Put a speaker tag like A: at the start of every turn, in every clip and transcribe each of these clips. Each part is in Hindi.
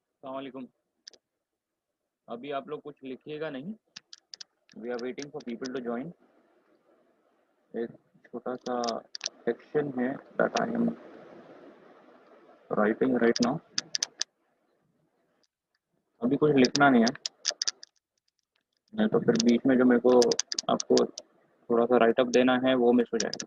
A: अस्सलाम वालेकुम। अभी आप लोग कुछ लिखिएगा नहीं। We are waiting for people to join. एक छोटा सा सेक्शन है that I am writing right now. अभी कुछ लिखना नहीं है, नहीं तो फिर बीच में जो मेरे को आपको थोड़ा सा राइटअप देना है वो मिस हो जाएगा।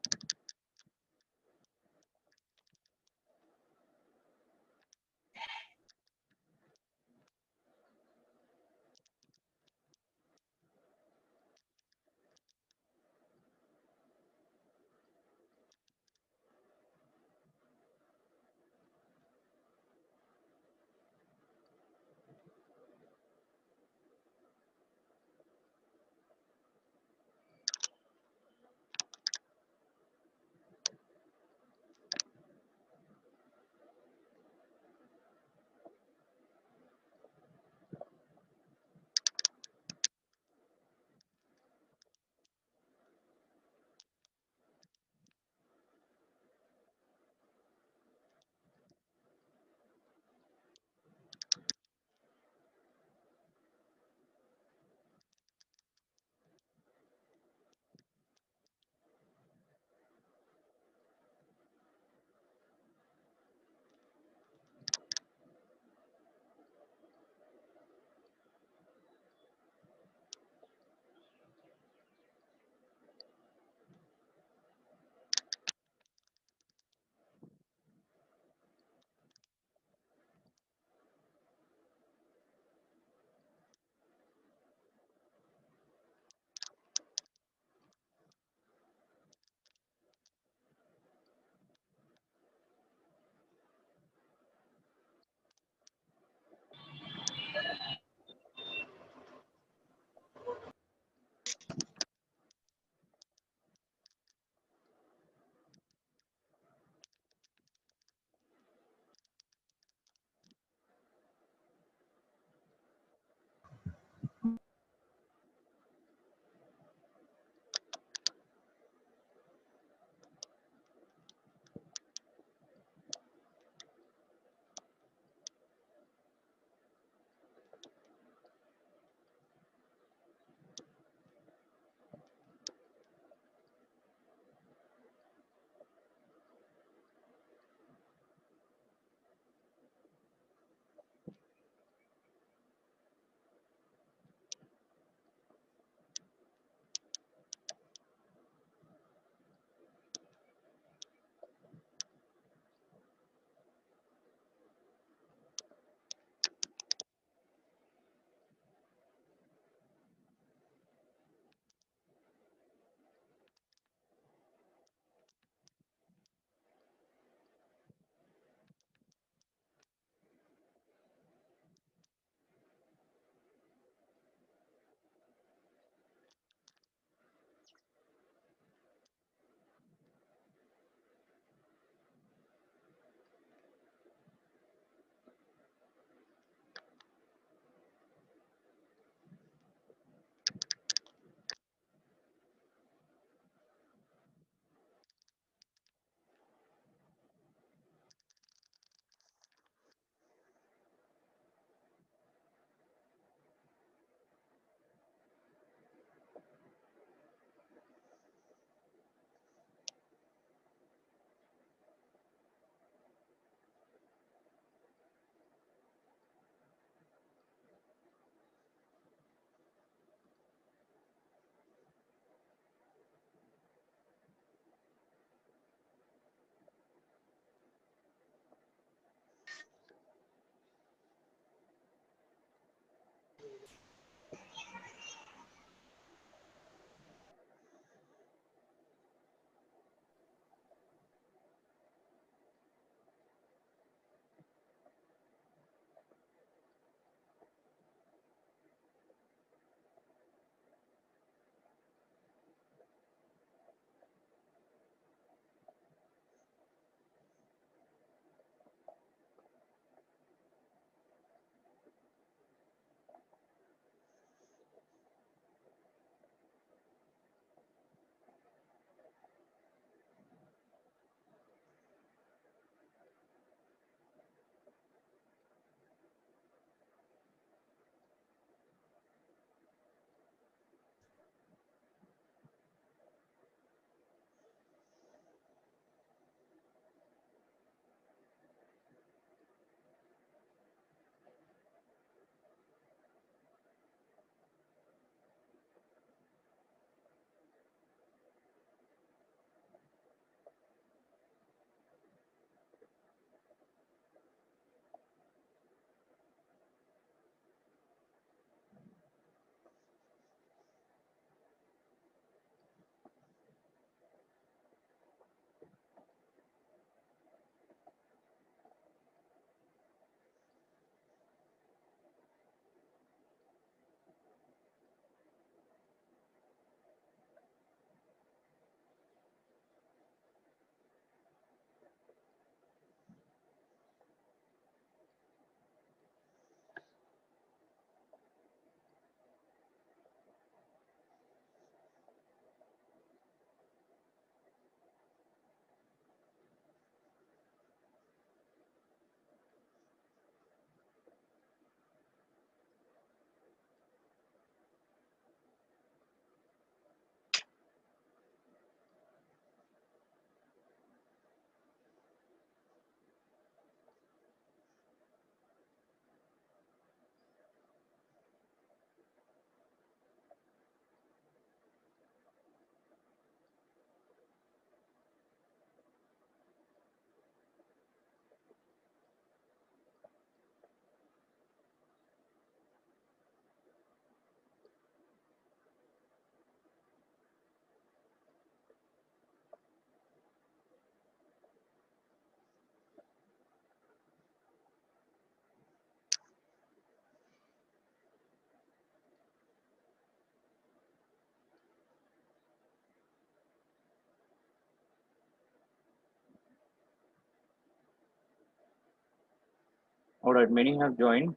A: All right, many have joined,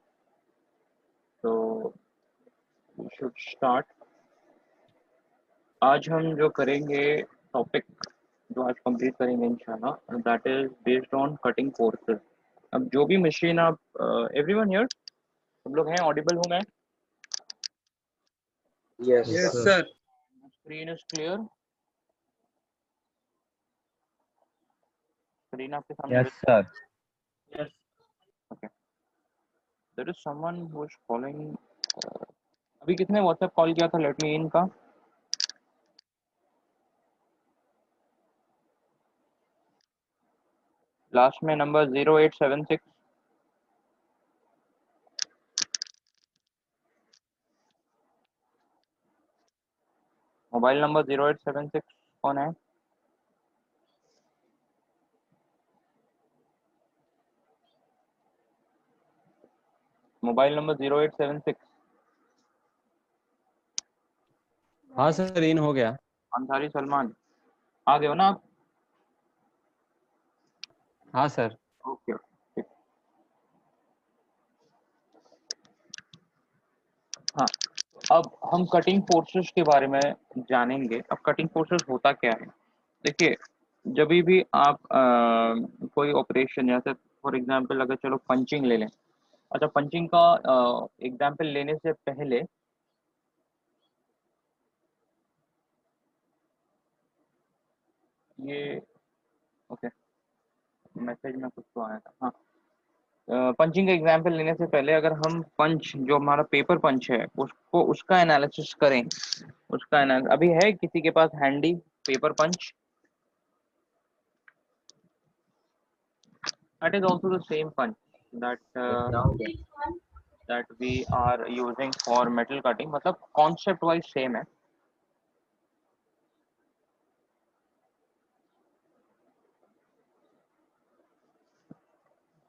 A: so we should start. आज हम जो करेंगे टॉपिक जो आज कंप्लीट करेंगे इंशाल्लाह, that is based on cutting courses. अब जो भी मशीन आप एवरीवन हियर, सब लोग हैं, ऑडिबल हूँ मैं?
B: Yes,
C: Yes,
B: sir.
C: sir.
A: Screen is clear? Screen आपके सामने?
D: Yes, sir.
C: Yes.
A: Okay, there is someone who is calling. अभी किसने व्हाट्सएप कॉल किया था लेट मी इन का? लास्ट में नंबर 0876। मोबाइल नंबर 0876 कौन है? Mobile number 0876।
D: हाँ सर, इन हो गया।
A: अंसारी सलमान, आ गए हो ना आप?
D: हाँ सर।
A: ओके, ठीक। हाँ, अब हम कटिंग फोर्सेस के बारे में जानेंगे। अब कटिंग फोर्सेस होता क्या है? देखिए, जब भी आप कोई ऑपरेशन, जैसे फॉर एग्जांपल अगर चलो पंचिंग ले लें। अच्छा, पंचिंग का एग्जांपल लेने से पहले ये ओके, मैसेज में कुछ तो आया था। हाँ, पंचिंग का एग्जांपल लेने से पहले अगर हम पंच, जो हमारा पेपर पंच है, उसको उसका एनालिसिस करें। उसका अभी है किसी के पास handy paper punch? That is also the same punch that that we are using for metal cutting, मतलब concept wise same है।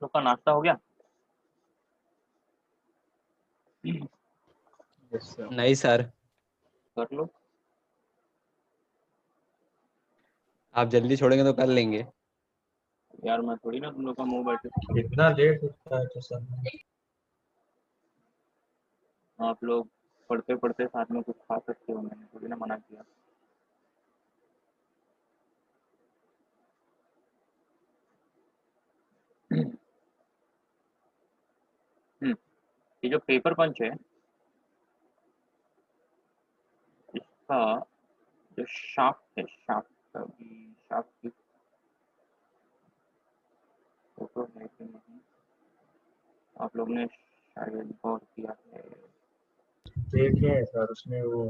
A: लोग का नाश्ता हो गया?
B: Yes, sir.
D: नहीं सर,
A: कर लो।
D: आप जल्दी छोड़ेंगे तो कर लेंगे।
A: यार मैं थोड़ी ना तुम लोग का मुंह बैठे,
B: इतना लेट होता है तो सर।
A: आप लोग पढ़ते पढ़ते साथ में कुछ खा सकते हो, मैंने थोड़ी ना मना किया। ये जो पेपर पंच है, इसका जो शाफ्ट है, शाफ्ट की फोटो है कि नहीं, आप लोग ने शायद गौर किया है।
B: देखे सर उसमें वो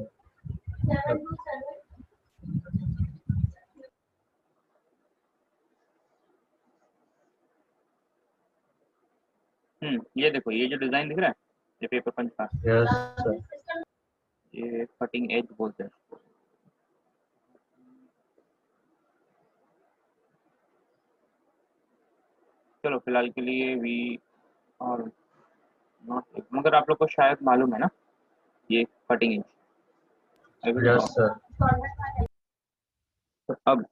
A: ये देखो, ये जो डिजाइन दिख रहा है, ये पेपर पंच का,
B: यस सर।
A: ये कटिंग एज बोलते हैं इसको। चलो फिलहाल के लिए वी और नॉट, मगर आप लोग को शायद मालूम है ना ये cutting edge. I will
B: yes
A: draw.
B: Sir.
A: अब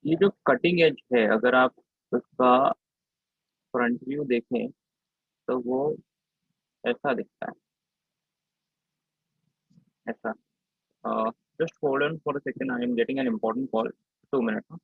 A: ये जो कटिंग एज है, अगर आप उसका फ्रंट व्यू देखें तो वो ऐसा दिखता है, ऐसा। Just hold on for a second, I am getting an important call. 2 minute.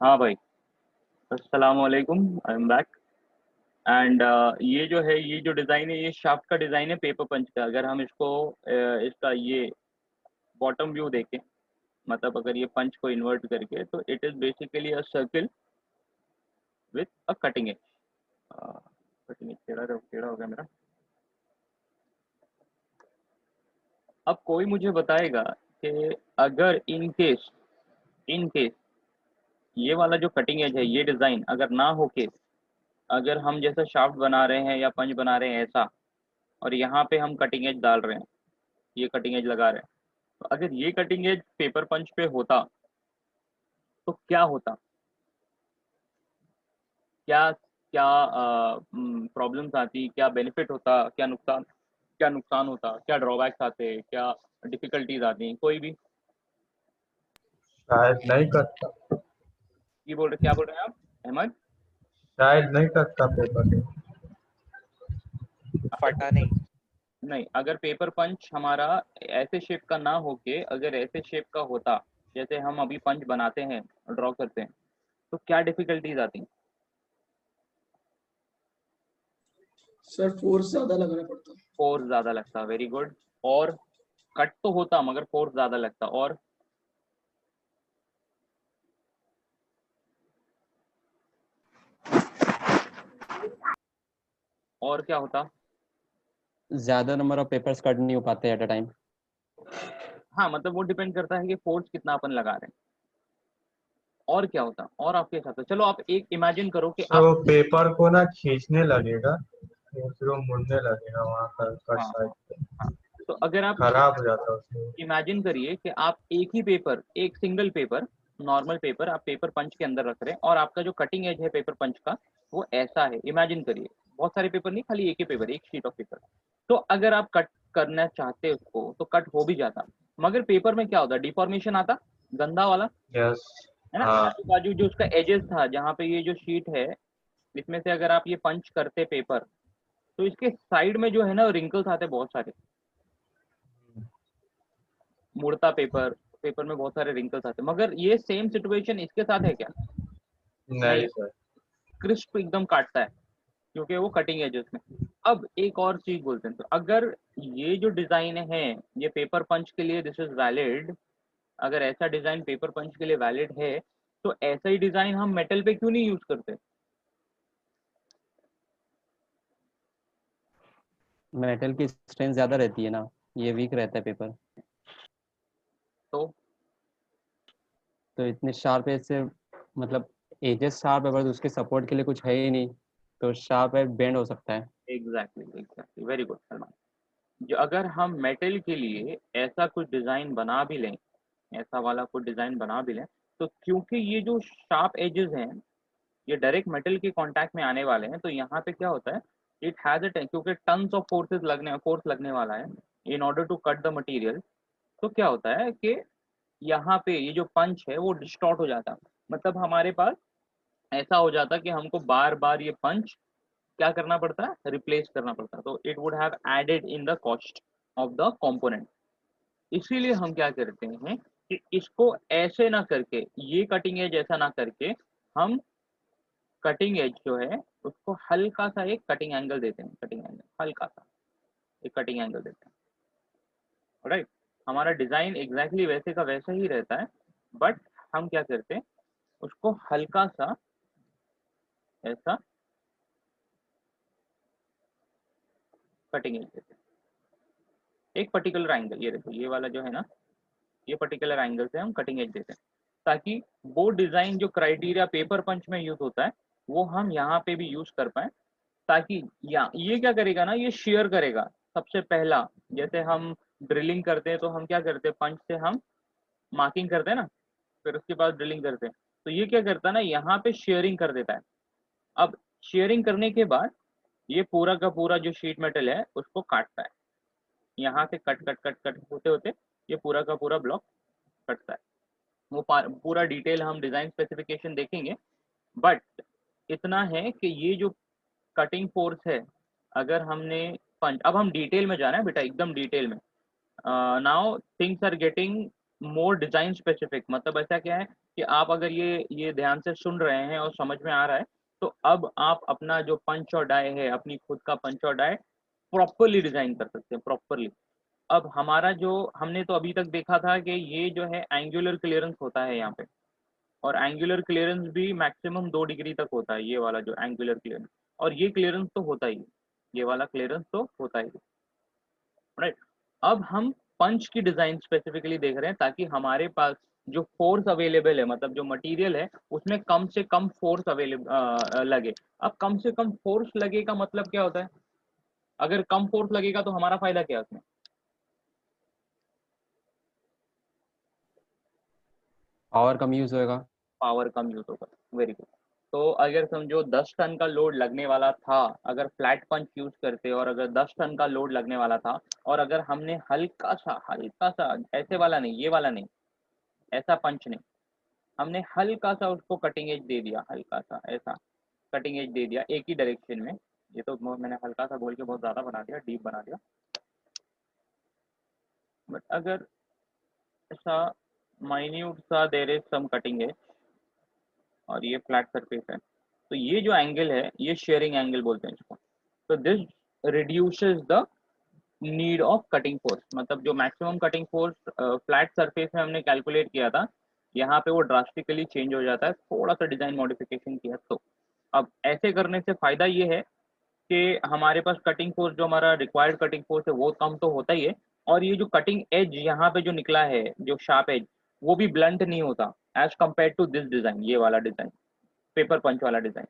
A: हाँ भाई, अस्सलाम वालेकुम, आई एम बैक। एंड ये जो है, ये जो डिज़ाइन है, ये शाफ्ट का डिज़ाइन है पेपर पंच का। अगर हम इसको इसका ये बॉटम व्यू देखें, मतलब अगर ये पंच को इन्वर्ट करके, तो it is basically a circle with a cutting edge. Cutting edge टेढ़ा हो गया मेरा। अब कोई मुझे बताएगा कि अगर इन केस ये वाला जो कटिंग एज है, ये डिज़ाइन अगर ना होके, अगर हम जैसा शाफ्ट बना रहे हैं या पंच बना रहे हैं ऐसा, और यहाँ पे हम कटिंग एज डाल रहे हैं, ये कटिंग एज लगा रहे हैं, तो अगर ये कटिंग एज पेपर पंच पे होता तो क्या होता, क्या क्या प्रॉब्लम्स आती, क्या बेनिफिट होता, क्या नुकसान होता, क्या ड्रॉबैक्स आते, क्या डिफिकल्टीज आती, कोई भी।
B: शायद नहीं करता।
A: क्या बोल रहे हैं आप अहमद?
B: शायद नहीं करता पेपर।
C: फटा नहीं।
A: नहीं, अगर पेपर पंच हमारा ऐसे शेप का ना होके अगर ऐसे शेप का होता, जैसे हम अभी पंच बनाते हैं, ड्रॉ करते हैं, तो क्या डिफिकल्टीज आती?
E: सर फोर्स ज्यादा लगाना पड़ता।
A: फोर्स ज़्यादा लगता, वेरी गुड। और कट तो होता मगर फोर्स ज़्यादा लगता। और क्या होता?
D: ज्यादा नंबर ऑफ पेपर्स कट नहीं हो पाते एट अ टाइम।
A: हाँ, मतलब वो डिपेंड करता है कि फोर्स कितना अपन लगा रहे हैं। और क्या होता? और आपके हिसाब से, चलो आप एक इमेजिन करो कि
B: तो
A: आप,
B: वो पेपर को ना खींचने लगेगा, फिर वो मुड़ने लगेगा वहाँ पर कट
A: हाँ
B: साइड पे,
A: हाँ, तो अगर आप
B: खराब हो जाता है उसमें।
A: इमेजिन करिए कि आप एक ही पेपर, एक सिंगल पेपर, नॉर्मल पेपर आप पेपर पंच के अंदर रख रहे हैं, और आपका जो कटिंग एज है पेपर पंच का वो ऐसा है। इमेजिन करिए, बहुत सारे पेपर नहीं, खाली एक ही पेपर, एक शीट ऑफ पेपर। तो अगर आप कट करना चाहते उसको तो कट हो भी जाता, मगर पेपर में क्या होता, डिफॉर्मेशन आता, गंदा वाला,
B: यस।
A: है ना।
B: हाँ।
A: आजू बाजू जो उसका एजेस था, जहाँ पे ये जो शीट है, इसमें से अगर आप ये पंच करते पेपर, तो इसके साइड में जो है ना रिंकल्स आते बहुत सारे, मुड़ता पेपर, पेपर में बहुत सारे रिंकल्स आते। मगर ये सेम सिचुएशन इसके साथ है क्या? नहीं,
B: नहीं सर।
A: क्रिस्प एकदम काटता है, क्योंकि वो कटिंग एजेस में। अब एक और चीज बोलते हैं, तो अगर ये जो डिजाइन है ये पेपर पंच के लिए दिस इज वैलिड, अगर ऐसा डिजाइन पेपर पंच के लिए वैलिड है, तो ऐसा ही डिजाइन हम मेटल पे क्यों नहीं यूज करते?
D: मेटल की स्ट्रेंथ ज्यादा रहती है ना, ये वीक रहता है पेपर। तो इतने शार्प एज से, मतलब एजेस शार्प है, बस उसके सपोर्ट के लिए कुछ है ही नहीं, तो शार्प एज बेंड हो सकता है।
A: Exactly, very good Salman. जो अगर हम मेटल के लिए ऐसा कुछ डिजाइन बना भी लें, ऐसा वाला कुछ डिजाइन बना भी लें, तो क्योंकि ये जो शार्प एजेस हैं ये डायरेक्ट मेटल के कांटेक्ट में आने वाले हैं, तो यहाँ पे क्या होता है, इट हैज अ, क्योंकि टन्स ऑफ फोर्स लगने वाला है in order to cut the material. तो क्या होता है कि यहाँ पे ये जो पंच है वो डिस्टॉर्ट हो जाता है, मतलब हमारे पास ऐसा हो जाता कि हमको बार बार ये पंच क्या करना पड़ता है, रिप्लेस करना पड़ता है। तो it would have added in the cost of the component. इसीलिए हम क्या करते हैं कि इसको ऐसे ना करके, ये कटिंग एज ऐसा ना करके, हम कटिंग एज जो है उसको हल्का सा एक कटिंग एंगल देते हैं, कटिंग एंगल हल्का सा एक कटिंग एंगल देते हैं, राइट। हमारा डिजाइन एग्जैक्टली वैसे का वैसा ही रहता है, बट हम क्या करते हैं, उसको हल्का सा ऐसा कटिंग एज देते हैं, एक पर्टिकुलर एंगल। ये देखो, ये वाला जो है ना, ये पर्टिकुलर एंगल से हम कटिंग एज देते हैं, ताकि वो डिजाइन जो क्राइटेरिया पेपर पंच में यूज होता है वो हम यहाँ पे भी यूज कर पाए। ताकि या ये क्या करेगा ना, ये शेयर करेगा सबसे पहला। जैसे हम ड्रिलिंग करते हैं तो हम क्या करते हैं, पंच से हम मार्किंग करते हैं ना, फिर उसके बाद ड्रिलिंग करते हैं, तो ये क्या करता है ना, यहाँ पे शेयरिंग कर देता है। अब शेयरिंग करने के बाद ये पूरा का पूरा जो शीट मेटल है उसको काटता है, यहाँ से कट कट कट कट होते होते ये पूरा का पूरा ब्लॉक कटता है। वो पूरा डिटेल हम डिजाइन स्पेसिफिकेशन देखेंगे, बट इतना है कि ये जो कटिंग फोर्स है, अगर हमने पंच, अब हम डिटेल में जाना है बेटा, एकदम डिटेल में। Now things are getting more design specific. मतलब ऐसा क्या है कि आप अगर ये ध्यान से सुन रहे हैं और समझ में आ रहा है, तो अब आप अपना जो पंच और डाई है, अपनी खुद का पंच और डाई प्रॉपरली डिजाइन कर सकते हैं, प्रॉपरली। अब हमारा जो हमने तो अभी तक देखा था कि ये जो है एंगुलर क्लियरेंस होता है यहाँ पे, और एंगुलर क्लियरेंस भी मैक्सिमम 2 डिग्री तक होता है, ये वाला जो एंगुलर क्लियरेंस, और ये क्लियरेंस तो होता ही है, ये वाला क्लियरेंस तो होता ही है, राइट। अब हम पंच की डिजाइन स्पेसिफिकली देख रहे हैं ताकि हमारे पास जो फोर्स अवेलेबल है, मतलब जो मटेरियल है उसमें कम से कम फोर्स अवेलेबल लगे। अब कम से कम फोर्स लगे का मतलब क्या होता है? अगर कम फोर्स लगेगा तो हमारा फायदा क्या है उसमें?
D: पावर कम यूज होएगा।
A: पावर कम यूज होगा, वेरी गुड। तो अगर समझो 10 टन का लोड लगने वाला था, अगर फ्लैट पंच यूज करते और अगर 10 टन का लोड लगने वाला था, और अगर हमने हल्का सा ऐसे वाला नहीं, ये वाला नहीं, ऐसा पंच नहीं, हमने हल्का सा उसको कटिंग एज दे दिया, हल्का सा ऐसा कटिंग एज दे दिया एक ही डायरेक्शन में, ये तो मैंने हल्का सा बोल के बहुत ज्यादा बना दिया, डीप बना दिया, बट अगर ऐसा माइन्यूट सा there is some cutting edge और ये फ्लैट सरफेस है, तो ये जो एंगल है ये शेयरिंग एंगल बोलते हैं इसको। तो this reduces the need of cutting force, मतलब जो maximum cutting force flat surface में हमने कैलकुलेट किया था, यहाँ पे वो ड्रास्टिकली चेंज हो जाता है, थोड़ा सा डिजाइन मॉडिफिकेशन किया तो। अब ऐसे करने से फायदा ये है कि हमारे पास कटिंग फोर्स, जो हमारा रिक्वायर्ड कटिंग फोर्स है वो कम तो होता ही है, और ये जो कटिंग एज यहाँ पे जो निकला है, जो शार्प एज, वो भी ब्लंट नहीं होता as compare to this design, ये वाला डिजाइन, पेपर पंच वाला डिजाइन,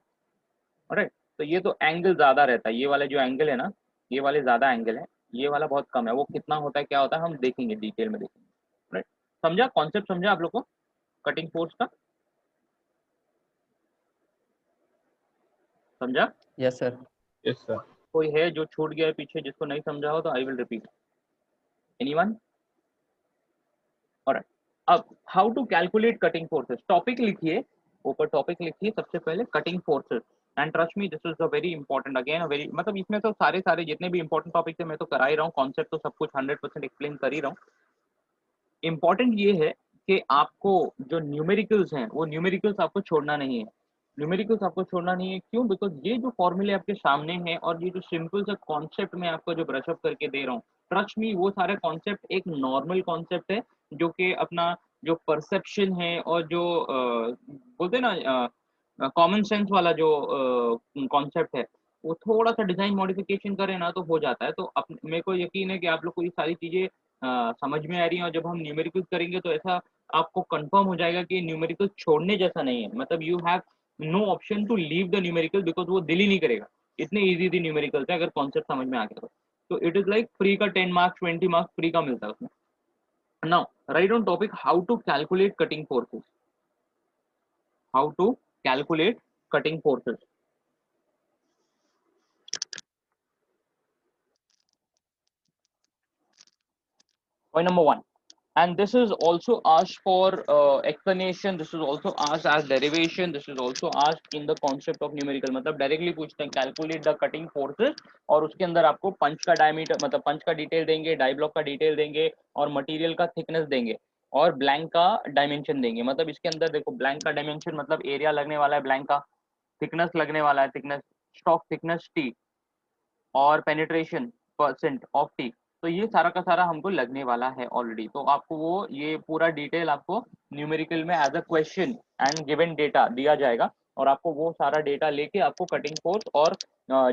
A: राइट। तो ये तो एंगल ज्यादा रहता है, ये वाले जो एंगल है ना, ये वाले ज्यादा एंगल है, ये वाला बहुत कम है, वो कितना होता है क्या होता है हम देखेंगे, डिटेल में देखेंगे, राइट। समझा कॉन्सेप्ट, समझा आप लोग को कटिंग फोर्स का? समझा?
D: Yes sir.
B: Yes sir.
A: कोई है जो छूट गया है पीछे जिसको नहीं समझा हो तो I will repeat. Anyone? Alright. अब how to calculate cutting forces, topic लिखिए, ऊपर टॉपिक लिखिए सबसे पहले, cutting forces, and trust me this is a very important, again very, मतलब इसमें तो सारे जितने भी इंपॉर्टेंट टॉपिक थे मैं तो करा ही रहा हूँ, कॉन्सेप्ट तो सब कुछ 100% एक्सप्लेन कर ही रहा हूँ। इंपॉर्टेंट ये है कि आपको जो न्यूमेरिकल्स हैं वो न्यूमेरिकल्स आपको छोड़ना नहीं है, न्यूमेरिकल्स आपको छोड़ना नहीं है, क्यों? बिकॉज ये जो फॉर्मूले आपके सामने हैं और ये जो सिंपल सा कॉन्सेप्ट मैं आपको जो ब्रशअप करके दे रहा हूँ, ट्रस्ट मी वो सारे कॉन्सेप्ट एक नॉर्मल कॉन्सेप्ट है, जो कि अपना जो परसेप्शन है और जो बोलते हैं ना कॉमन सेंस वाला जो कॉन्सेप्ट है, वो थोड़ा सा डिजाइन मॉडिफिकेशन करें ना तो हो जाता है। तो मेरे को यकीन है कि आप लोग को ये सारी चीजें समझ में आ रही है, और जब हम न्यूमेरिकल करेंगे तो ऐसा आपको कंफर्म हो जाएगा कि न्यूमेरिकल छोड़ने जैसा नहीं है, मतलब you have no option to leave the numerical, because वो दिल ही नहीं करेगा, इतने इजी थी न्यूमेरिकल थे अगर कॉन्सेप्ट समझ में आ गया तो इट इज लाइक फ्री का 10 मार्क्स 20 मार्क्स फ्री का मिलता है उसमें। Now right on topic, how to calculate cutting forces, how to calculate cutting forces. Point number one, and this is also asked for explanation, this is also asked as derivation, this is also asked in the concept of numerical, मतलब डायरेक्टली पूछते हैं कैलकुलेट द कटिंग फोर्सेस, और उसके अंदर आपको पंच का डायमीटर, मतलब पंच का डिटेल देंगे, डाई ब्लॉक का डिटेल देंगे, और मटेरियल का थिकनेस देंगे, और ब्लैंक का डायमेंशन देंगे। मतलब इसके अंदर देखो, ब्लैंक का डायमेंशन मतलब एरिया लगने वाला है ब्लैंक का, थिकनेस लगने वाला है, थिकनेस स्टॉक थिकनेस टी, और पेनिट्रेशन परसेंट ऑफ टी, तो ये सारा का सारा हमको लगने वाला है ऑलरेडी। तो आपको वो ये पूरा डिटेल आपको न्यूमेरिकल में as a question and given data दिया जाएगा, और आपको वो सारा डेटा लेके आपको कटिंग फोर्स और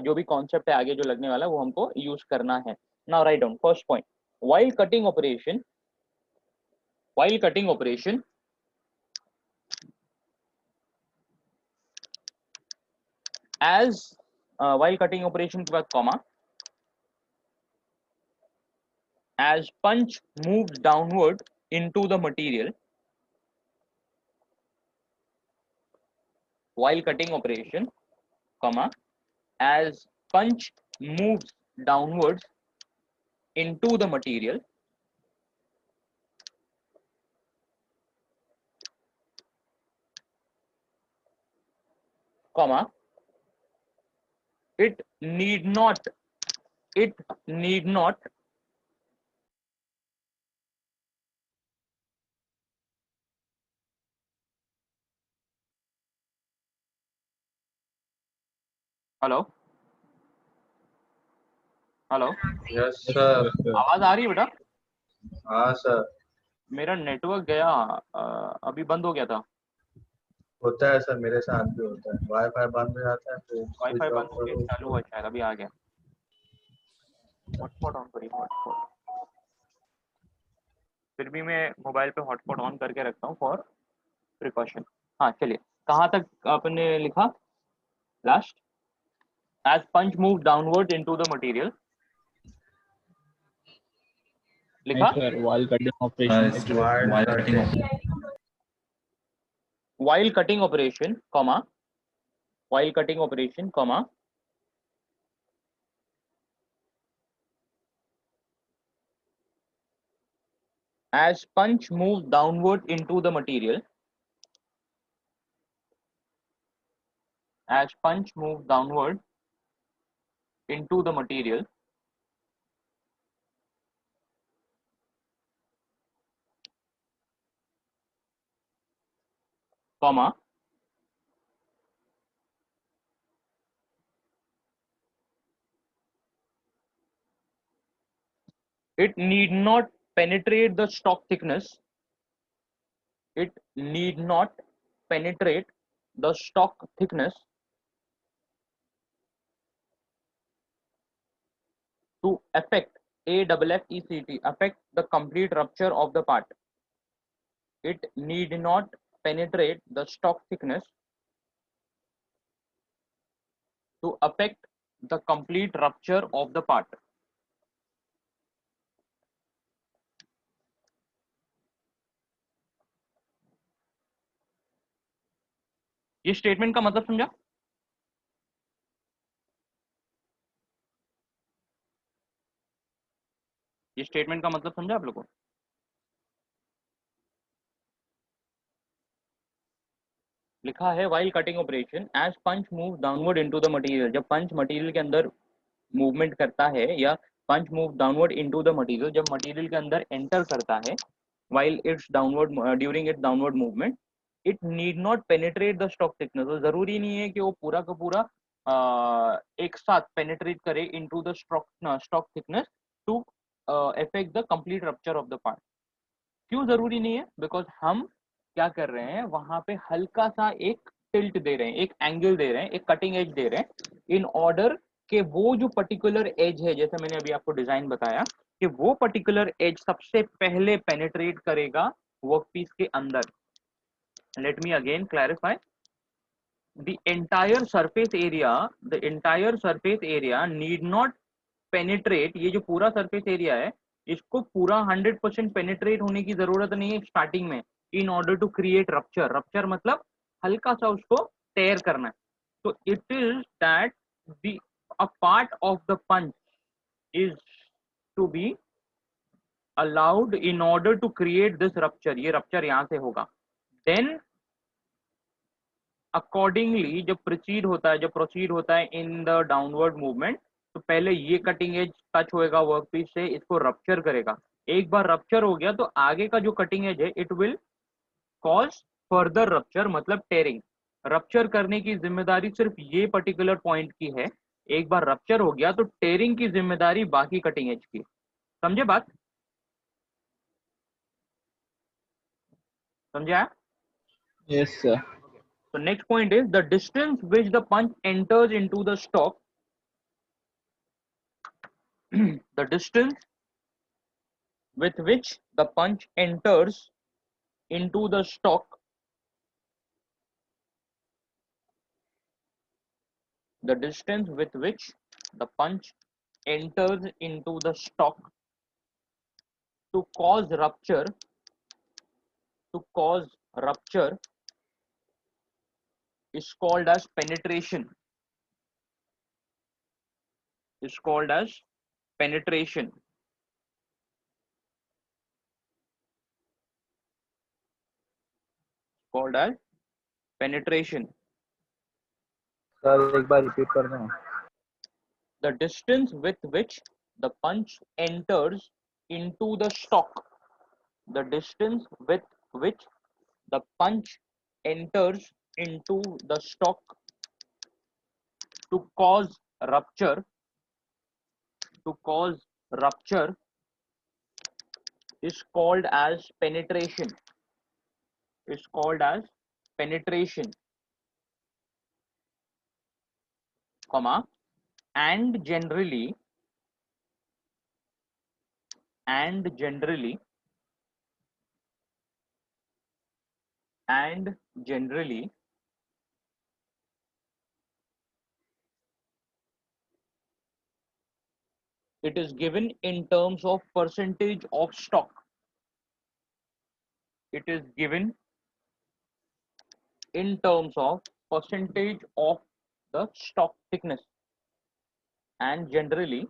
A: जो भी कॉन्सेप्ट है आगे जो लगने वाला है वो हमको यूज करना है। Now write down first point, while cutting operation, while cutting operation as while cutting operation के बाद comma, as punch moves downward into the material, while cutting operation, comma, as punch moves downwards into the material, comma, it need not hello hello,
B: yes sir.
A: आवाज आ रही है बेटा?
B: हाँ सर।
A: मेरा नेटवर्क गया, अभी बंद हो गया था।
B: होता है सर, मेरे साथ भी होता है, वाईफाई बंद हो जाता है तो
A: वाईफाई
B: स्विच ऑफ
A: बंद हो गया,
B: करो
A: चालू हुआ शायद, अभी आ गया। हॉटस्पॉट ऑन करिए, हॉटस्पॉट। फिर भी मैं मोबाइल पे हॉटस्पॉट ऑन करके रखता हूँ फॉर प्रिकॉशन। हाँ चलिए, कहाँ तक आपने लिखा last? As punch move downward into the material, लिखा?
C: sir, while cutting operation, it will
B: wire cutting.
A: while cutting operation, comma, while cutting operation, comma, as punch moves downward into the material, as punch moves downward into the material, comma, it need not penetrate the stock thickness, it need not penetrate the stock thickness to affect AFFECT, affect the complete rupture of the part. It need not penetrate the stock thickness to affect the complete rupture of the part. ये स्टेटमेंट का मतलब समझा? ये स्टेटमेंट का मतलब समझा आप लोगों को? लिखा है while cutting operation as punch moves downward into the material, जब पंच मटेरियल के अंदर मूवमेंट करता है, या punch move downward into the material, जब मटेरियल के अंदर एंटर करता है, while it's downward during its downward movement, it need not penetrate the stock thickness, तो जरूरी नहीं है कि वो पूरा का पूरा एक साथ पेनिट्रेट करे into the stock thickness to affect the complete rupture of the part. क्यों जरूरी नहीं है? बिकॉज हम क्या कर रहे हैं, वहां पे हल्का सा एक टिल्ट दे रहे हैं, एक एंगल दे रहे हैं, एक कटिंग एज दे रहे हैं, इन ऑर्डर के वो जो पर्टिकुलर एज है, जैसे मैंने अभी आपको डिजाइन बताया, कि वो पर्टिकुलर एज सबसे पहले पेनिट्रेट करेगा वर्कपीस के अंदर। Let me again clarify, the entire surface area need not penetrate, ये जो पूरा surface area है, इसको पूरा 100% penetrate होने की जरूरत नहीं है स्टार्टिंग में, in order to create rupture मतलब हल्का सा उसको tear करना है। तो it is that the a part of the punch is to be allowed in order to create this rupture, ये rupture यहाँ से होगा। then अकॉर्डिंगली जब प्रोसीड होता है इन द डाउनवर्ड मूवमेंट, तो पहले ये कटिंग एज टच होएगा वर्कपीस से, इसको रप्चर करेगा। एक बार रप्चर हो गया तो आगे का जो कटिंग एज है it will cause further rupture, मतलब टेयरिंग। रप्चर करने की जिम्मेदारी सिर्फ ये पर्टिकुलर पॉइंट की है, एक बार रप्चर हो गया तो टेयरिंग की जिम्मेदारी बाकी कटिंग एज की। समझे बात? समझा?
C: yes, sir.
A: So next point is the distance which the punch enters into the stock. The distance with which the punch enters into the stock, the distance with which the punch enters into the stock to cause rupture is called as penetration, is called as penetration, called as penetration।
C: Sir एक बार रिपीट कर दें।
A: The distance with which the punch enters into the stock, the distance with which the punch enters into the stock to cause rupture is called as penetration, comma, and generally it is given in terms of percentage of stock. It is given in terms of percentage of the stock thickness, and generally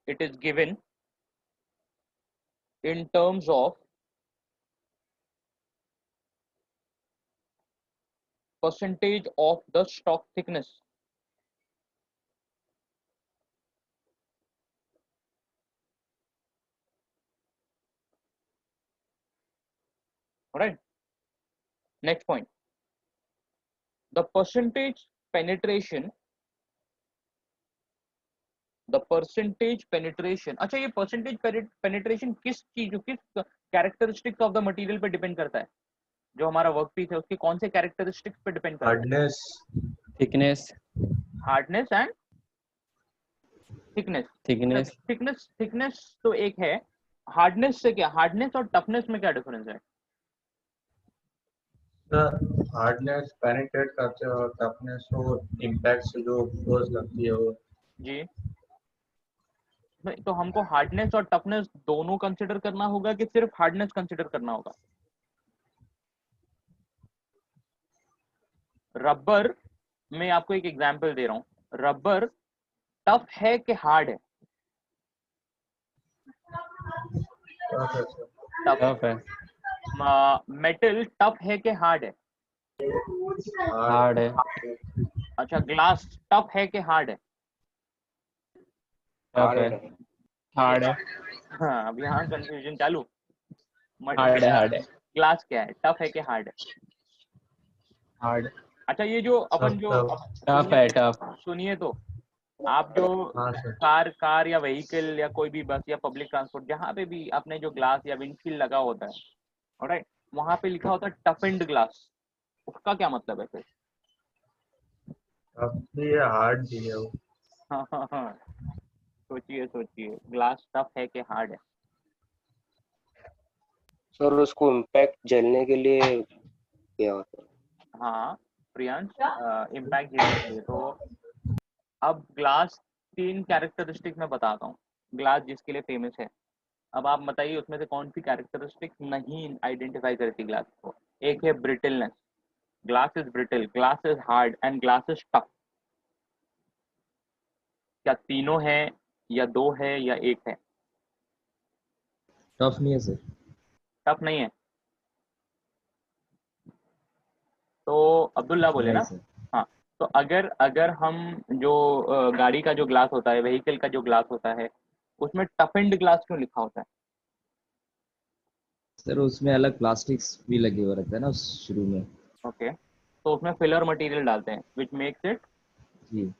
A: it is given in terms of percentage of the stock thickness. All right, next point, the percentage penetration अच्छा ये percentage penetration किस characteristics of the material पे डिपेंड करता है? जो हमारा वर्क पीस है उसके कौन से कैरेक्टरिस्टिक्स पे डिपेंड करता है? हार्डनेस एंड थिकनेस तो एक है, हार्डनेस से क्या, हार्डनेस और टफनेस में क्या डिफरेंस है?
B: हार्डनेस पेनिट्रेट करते हैं और टफनेस वो इम्पैक्ट से जो फोर्स लगती है वो
A: जी, तो हमको हार्डनेस और टफनेस दोनों कंसिडर करना होगा कि सिर्फ हार्डनेस कंसिडर करना होगा? रबर में आपको एक एग्जांपल दे रहा हूं, रबर टफ है कि हार्ड है?
D: टफ है।
A: मेटल टफ है कि हार्ड है?
D: हार्ड है।
A: अच्छा, ग्लास टफ है कि हार्ड है?
D: टफ है। हार्ड है।
A: हाँ, अब यहाँ कंफ्यूजन चालू।
D: हार्ड है।
A: ग्लास क्या है, टफ है कि हार्ड है?
D: हार्ड।
A: अच्छा, ये जो अपन जो
D: टफ है, टफ।
A: सुनिए तो, आप जो कार या व्हीकल या कोई भी बस या पब्लिक ट्रांसपोर्ट जहाँ पे भी आपने जो ग्लास या विंडशील्ड लगा होता है, ऑलराइट, वहां पे लिखा होता है टफेंड ग्लास, उसका क्या मतलब है फिर?
B: हार्ड भी है वो।
A: हाँ, सोचिए ग्लास टफ है कि हार्ड है?
F: सर उसको इम्पैक्ट झेलने के लिए क्या होता है?
A: हाँ प्रियांश, इम्पैक्ट झेलने के लिए तो अब ग्लास 3 कैरेक्टरिस्टिक मैं बताता हूँ, ग्लास जिसके लिए फेमस है। अब आप बताइए उसमें से कौन सी कैरेक्टरिस्टिक नहीं आइडेंटिफाई करती ग्लास को? एक है brittleness, glass is brittle, glass is hard and glass is tough. क्या तीनों है या 2 है या 1 है?
C: टफ नहीं है सर।
A: टफ नहीं है तो अब्दुल्ला बोले ना? हाँ, तो अगर हम जो गाड़ी का जो ग्लास होता है, व्हीकल का जो ग्लास होता है, उसमें टफेंड ग्लास क्यों लिखा होता है?
C: सर उसमें अलग प्लास्टिक्स भी लगे हुए रहते हैं ना शुरू में।
A: ओके, तो उसमें फिलर मटेरियल डालते हैं विच मेक्स इट
C: जी।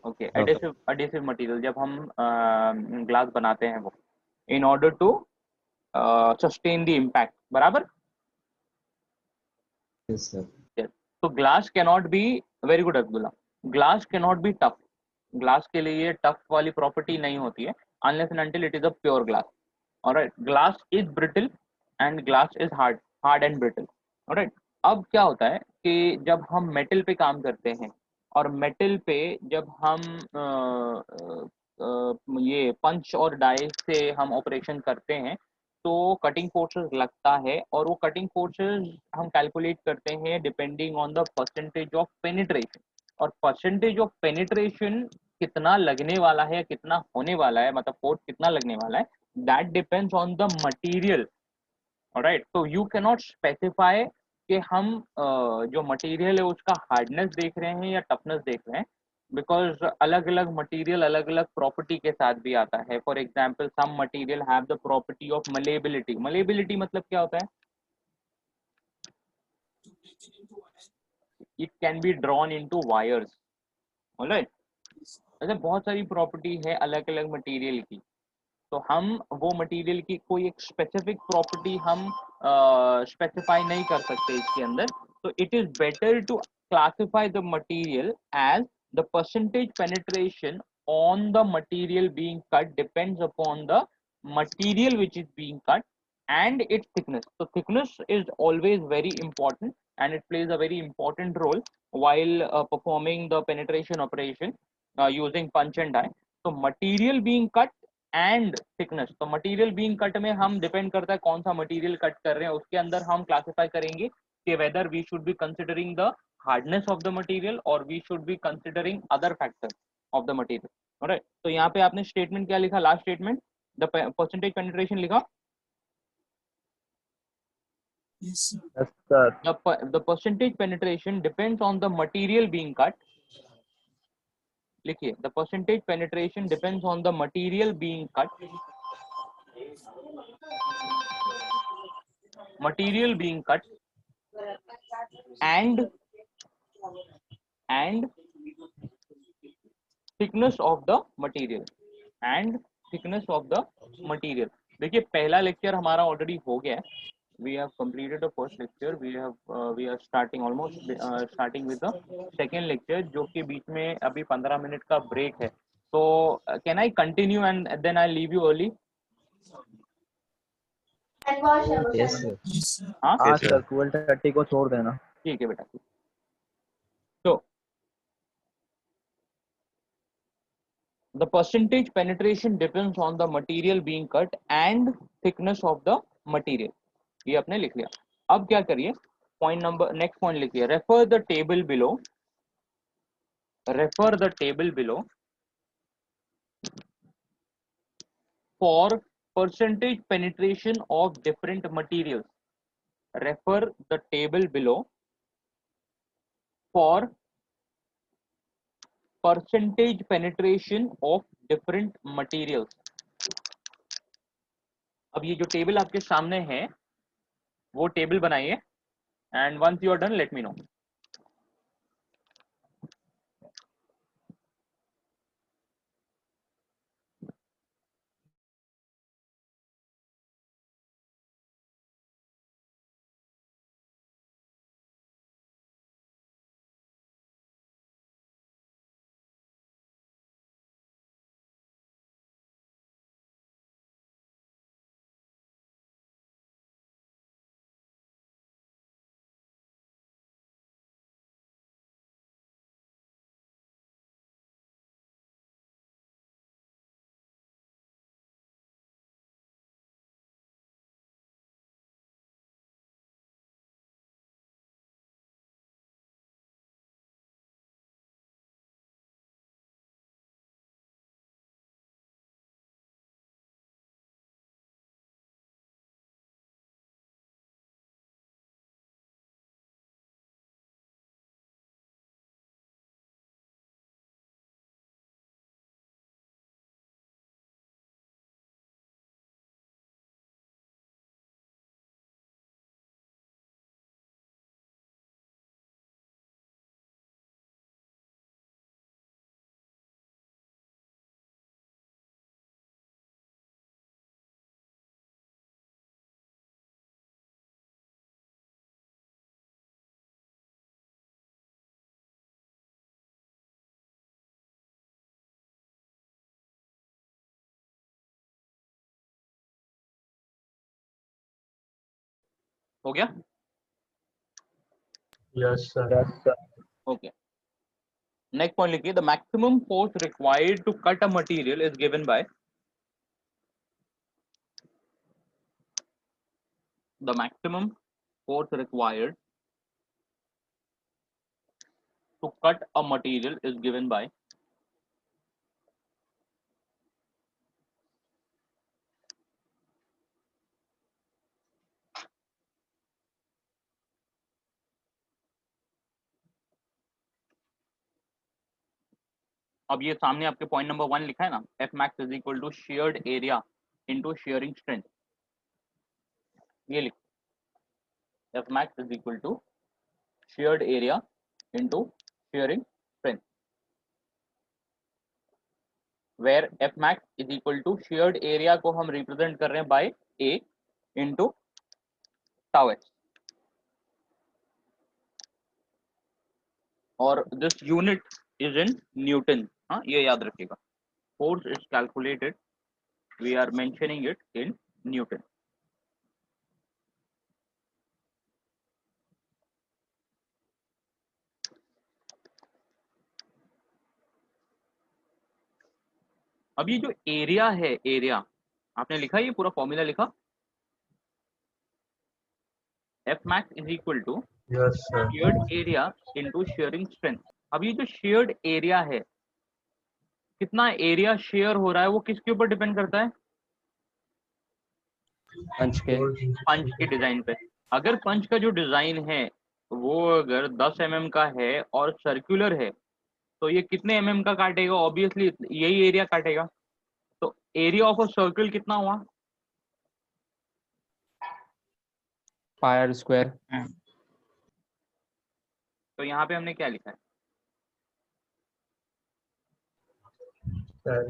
A: ओके एडिसिव मटेरियल जब हम ग्लास बनाते हैं वो, in order to sustain the impact, बराबर?
C: Yes sir.
A: तो glass can not be, very good Abdullah, glass can not be tough, ग्लास के लिए टफ वाली प्रॉपर्टी नहीं होती है unless and until it is a pure glass. Alright, glass is brittle and glass is hard and brittle. Alright, अब क्या होता है कि जब हम मेटल पे काम करते हैं और मेटल पे जब हम ये पंच और डाई से हम ऑपरेशन करते हैं तो कटिंग फोर्सेस लगता है, और वो कटिंग फोर्सेस हम कैलकुलेट करते हैं depending on the percentage of penetration. और परसेंटेज ऑफ पेनिट्रेशन कितना लगने वाला है, कितना होने वाला है, मतलब फोर्स कितना लगने वाला है, that depends on the material. Alright, तो यू कैन नॉट स्पेसिफाई कि हम जो मटेरियल है उसका हार्डनेस देख रहे हैं या टफनेस देख रहे हैं, बिकॉज अलग अलग मटेरियल अलग अलग प्रॉपर्टी के साथ भी आता है। For example some material have the property of malleability. Malleability मतलब क्या होता है? it can be drawn into wires. Alright, ऐसे बहुत सारी प्रॉपर्टी है अलग अलग मटेरियल की, तो हम वो मटेरियल की कोई एक स्पेसिफिक प्रॉपर्टी हम स्पेसिफाई नहीं कर सकते इसके अंदर. तो it is better to classify the material as the percentage penetration on the material being cut depends upon the material which is being cut and its thickness. So thickness is always very important and it plays a very important role while performing the penetration operation using punch and die. So material being cut and thickness, तो मटेरियल बीइंग कट में हम डिपेंड करता है कौन सा मटेरियल कट कर रहे हैं, उसके अंदर हम क्लासिफाई करेंगे कि whether we should be considering the hardness of the material और we should be considering other factors of the material. Alright, तो यहाँ पे आपने स्टेटमेंट क्या लिखा, last statement the percentage penetration लिखा.
E: Yes, sir.
C: Yes, sir.
A: The percentage penetration depends on the material being cut. लिखिए, the percentage penetration depends on the material being cut. Material being cut and thickness of the material and thickness of the material. देखिए पहला लेक्चर हमारा ऑलरेडी हो गया है. We have completed the first lecture. We are starting almost starting with the second lecture, जो कि बीच में अभी 15 मिनट का ब्रेक है. तो can I continue and then I leave you early?
C: Yes, sir.
E: Yes, sir.
A: हाँ
C: हाँ
F: Yes, sir.
C: सर, 12:30 को छोड़ देना.
A: ठीक है बेटा. तो the percentage penetration depends on the material being cut and thickness of the material. ये आपने लिख लिया. अब क्या करिए, पॉइंट नंबर नेक्स्ट पॉइंट लिखिए, refer the table below. Refer the table below for percentage penetration of different materials. Refer the table below for percentage penetration of different materials. अब ये जो टेबल आपके सामने है वो टेबल बनाइए and once you are done let me know. हो गया.
B: Yes, sir.
C: Yes, sir.
A: Okay, next point लिखिए, the maximum force required to cut a material is given by the maximum force required to cut a material is given by अब ये सामने आपके पॉइंट नंबर 1 लिखा है ना, F max is equal to sheared area into shearing strength. ये लिखो, F max is equal to sheared area into shearing strength, where F max is equal to sheared area को हम represent कर रहे हैं by A into tau h, और this unit is in Newton. हाँ, ये याद रखिएगा. Force is calculated, we are mentioning it in Newton. अब ये जो एरिया है, एरिया आपने लिखा, ये पूरा फॉर्मूला लिखा, F max is equal to
B: Yes, sir.
A: sheared area into shearing strength. अब ये जो sheared area है, कितना एरिया शेयर हो रहा है, वो किसके ऊपर डिपेंड करता है?
D: पंच के
A: पंच के डिजाइन पे. अगर पंच का जो डिजाइन है वो अगर 10 mm का है और सर्कुलर है, तो ये कितने mm का काटेगा? ऑब्वियसली यही एरिया काटेगा. तो एरिया ऑफ अ सर्कल कितना हुआ?
D: Pier square.
A: तो यहाँ पे हमने क्या लिखा है?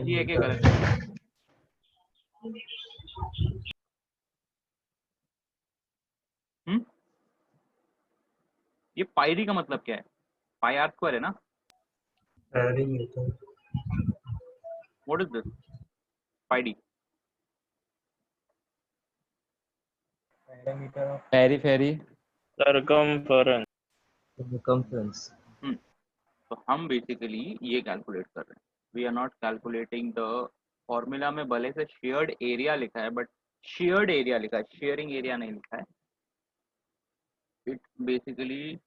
A: ये एक गलत है. ये पाई डी का मतलब क्या है? पाई आर स्क्वायर है ना? What is this pi D?
D: Periphery.
F: circumference.
C: circumference.
A: तो हम बेसिकली ये कैलकुलेट कर रहे हैं. We are not calculating the formula में भले से शेयर्ड एरिया लिखा है, बट शेयर्ड एरिया लिखा है, शेयरिंग एरिया नहीं लिखा है. It basically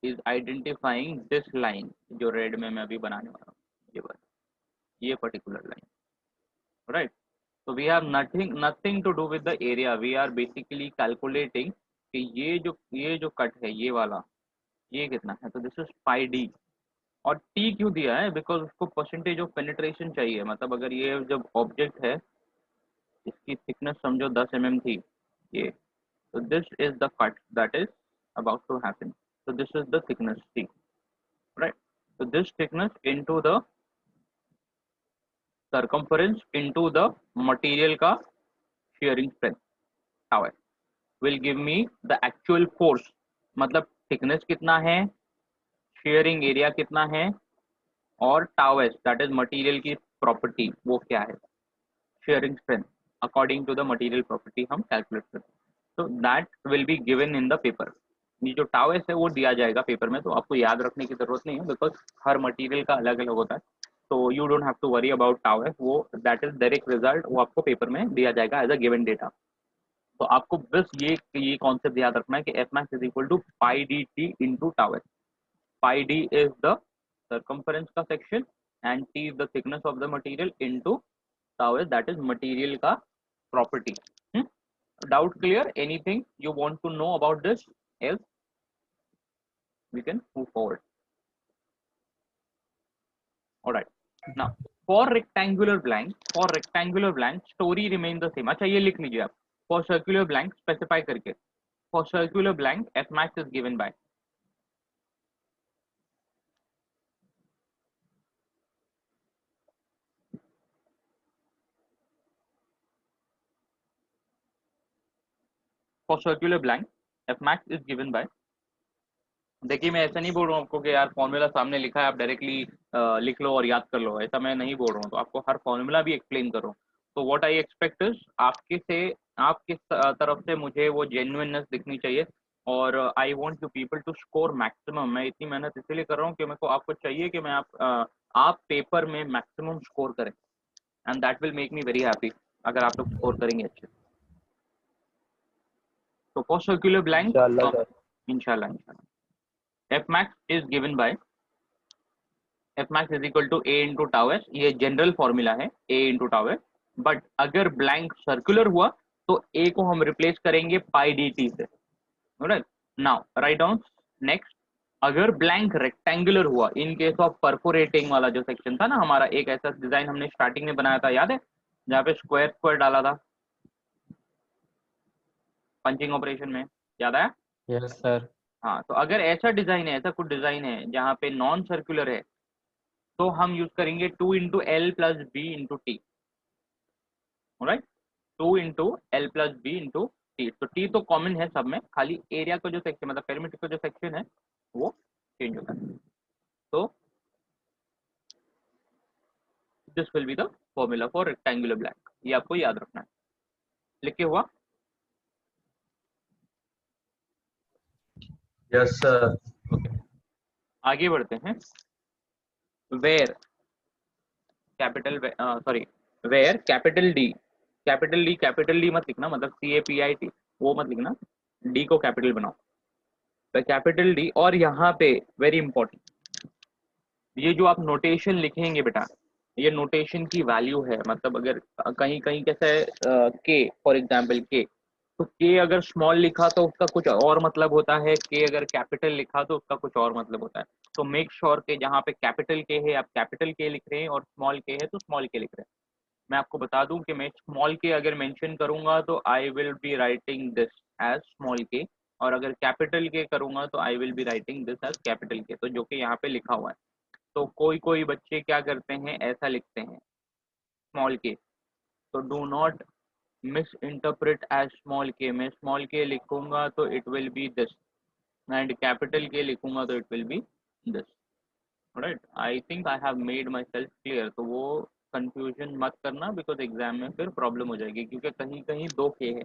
A: is identifying this line, जो रेड में मैं अभी बनाने वाला हूँ, ये बस ये particular line, right. So we have nothing to do with the area. We are basically calculating कि ये जो कट है, ये वाला, ये कितना है. तो दिस इज पाई डी. और टी क्यों दिया है? बिकॉज उसको परसेंटेज ऑफ पेनिट्रेशन चाहिए. मतलब अगर ये जब ऑब्जेक्ट है, इसकी थिकनेस समझो 10 mm थी ये, तो this is the cut that is about to happen. so this is the thickness T, right? So this thickness into the circumference into the material का shearing strength tau है will give me the actual force. मतलब thickness कितना है, shearing area कितना है, और tau h that is material की property वो क्या है, shearing strength according to the material property हम calculate करते हैं. So that will be given in the paper. ये जो tau h है वो दिया जाएगा पेपर में, तो आपको याद रखने की जरूरत नहीं है बिकॉज हर मटेरियल का अलग अलग होता है. तो you don't have to worry about tau h, वो दैट इज डायरेक्ट रिजल्ट, वो आपको पेपर में दिया जाएगा एज अ गिवन डेटा. तो आपको बस ये कॉन्सेप्ट याद रखना है कि F max is equal to pi D T into tau h. Pi D is the circumference का section and T is the thickness of the material into tau h that is material का property. Doubt clear? Anything you want to know about this? Else we can move forward. All right. Now for rectangular blank story remain the same. अच्छा ये लिख लीजिए आप. For circular blank specify करके. For circular blank F max is given by. For circular blank F max is given by. देखिए मैं ऐसा नहीं बोल रहा हूँ आपको कि यार फॉर्मूला सामने लिखा है आप डायरेक्टली लिख लो और याद कर लो, ऐसा मैं नहीं बोल रहा हूँ. तो आपको हर फॉर्मूला भी एक्सप्लेन करो. तो व्हाट आई एक्सपेक्ट इज आपकी तरफ से मुझे वो जेन्युइननेस दिखनी चाहिए, और I want you people to score maximum. मैं इतनी मेहनत इसलिए कर रहा हूँ कि मेरे को आपको चाहिए कि मैं आप पेपर में मैक्सिमम स्कोर करें, and that will make me very happy अगर आप लोग स्कोर करेंगे अच्छे. तो फॉर सर्कुलर ब्लैंक इंशाल्लाह F max is given by F max is equal to A into tau s. ये जनरल फॉर्मूला है A into tau s. But अगर ब्लैंक सर्कुलर हुआ तो A को हम रिप्लेस करेंगे पाई डी टी से. Right. Now write down next. अगर ब्लैंक रेक्टेंगुलर हुआ, इन केस ऑफ परफोरेटिंग वाला जो सेक्शन था ना हमारा, एक ऐसा डिजाइन हमने स्टार्टिंग में बनाया था, याद है, जहाँ पे स्क्वायर स्क्वायर डाला था पंचिंग ऑपरेशन में, याद आया?
D: Yes sir.
A: हाँ, तो अगर ऐसा डिजाइन है, ऐसा कुछ डिजाइन है जहाँ पे नॉन सर्कुलर है, तो हम यूज करेंगे 2 into L plus B into T, right. 2 into L plus B into T. तो टी तो कॉमन है सब में, खाली एरिया का जो सेक्शन मतलब पेरिमीटर का जो सेक्शन है वो चेंज होता है। तो this will be the formula for rectangular blank, ये आपको याद रखना है। लिखे हुआ?
B: Yes sir.
A: ओके, आगे बढ़ते हैं। Where capital sorry where capital D मत लिखना, मतलब CAPIT वो मत लिखना, डी को कैपिटल बनाओ। तो कैपिटल डी, और यहाँ पे वेरी इंपॉर्टेंट, ये जो आप नोटेशन लिखेंगे बेटा, ये नोटेशन की वैल्यू है। मतलब अगर कहीं कहीं कैसा है, के फॉर एग्जाम्पल के, तो के अगर स्मॉल लिखा तो उसका कुछ और मतलब होता है, के अगर कैपिटल लिखा तो उसका कुछ और मतलब होता है। तो मेक श्योर के जहाँ पे कैपिटल के है आप कैपिटल के लिख रहे हैं, और स्मॉल के है तो स्मॉल के लिख रहे हैं। मैं आपको बता दूं कि मैं स्मॉल के अगर मेंशन करूंगा तो I will be writing this as small K, और अगर कैपिटल के करूंगा तो I will be writing this as capital K, तो जो कि यहाँ पे लिखा हुआ है। तो कोई कोई बच्चे क्या करते हैं, ऐसा लिखते हैं स्मॉल के, तो do not miss interpret as small k. मैं स्मॉल के लिखूंगा तो it will be this, and capital K लिखूंगा तो it will be this, right. I think I have made myself clear. तो वो कंफ्यूजन मत करना, बिकॉज एग्जाम में फिर प्रॉब्लम हो जाएगी, क्योंकि कहीं कहीं दो के है।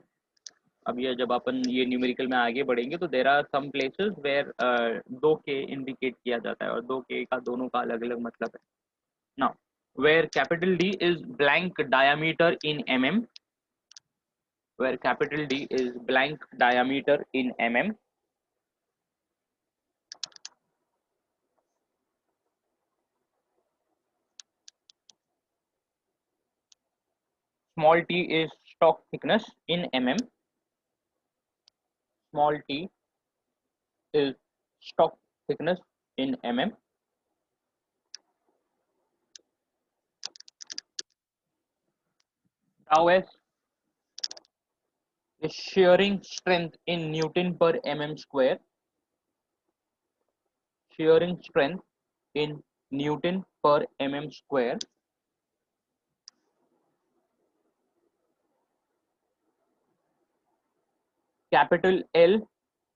A: अब ये जब अपन ये न्यूमेरिकल में आगे बढ़ेंगे तो there are some places where दो के इंडिकेट किया जाता है, और दो के का दोनों का अलग अलग मतलब है। Now where capital D is blank diameter in mm, where capital D is blank diameter in mm, small t is stock thickness in mm, small t is stock thickness in mm, tau s is shearing strength in Newton per mm square, shearing strength in Newton per mm square, capital L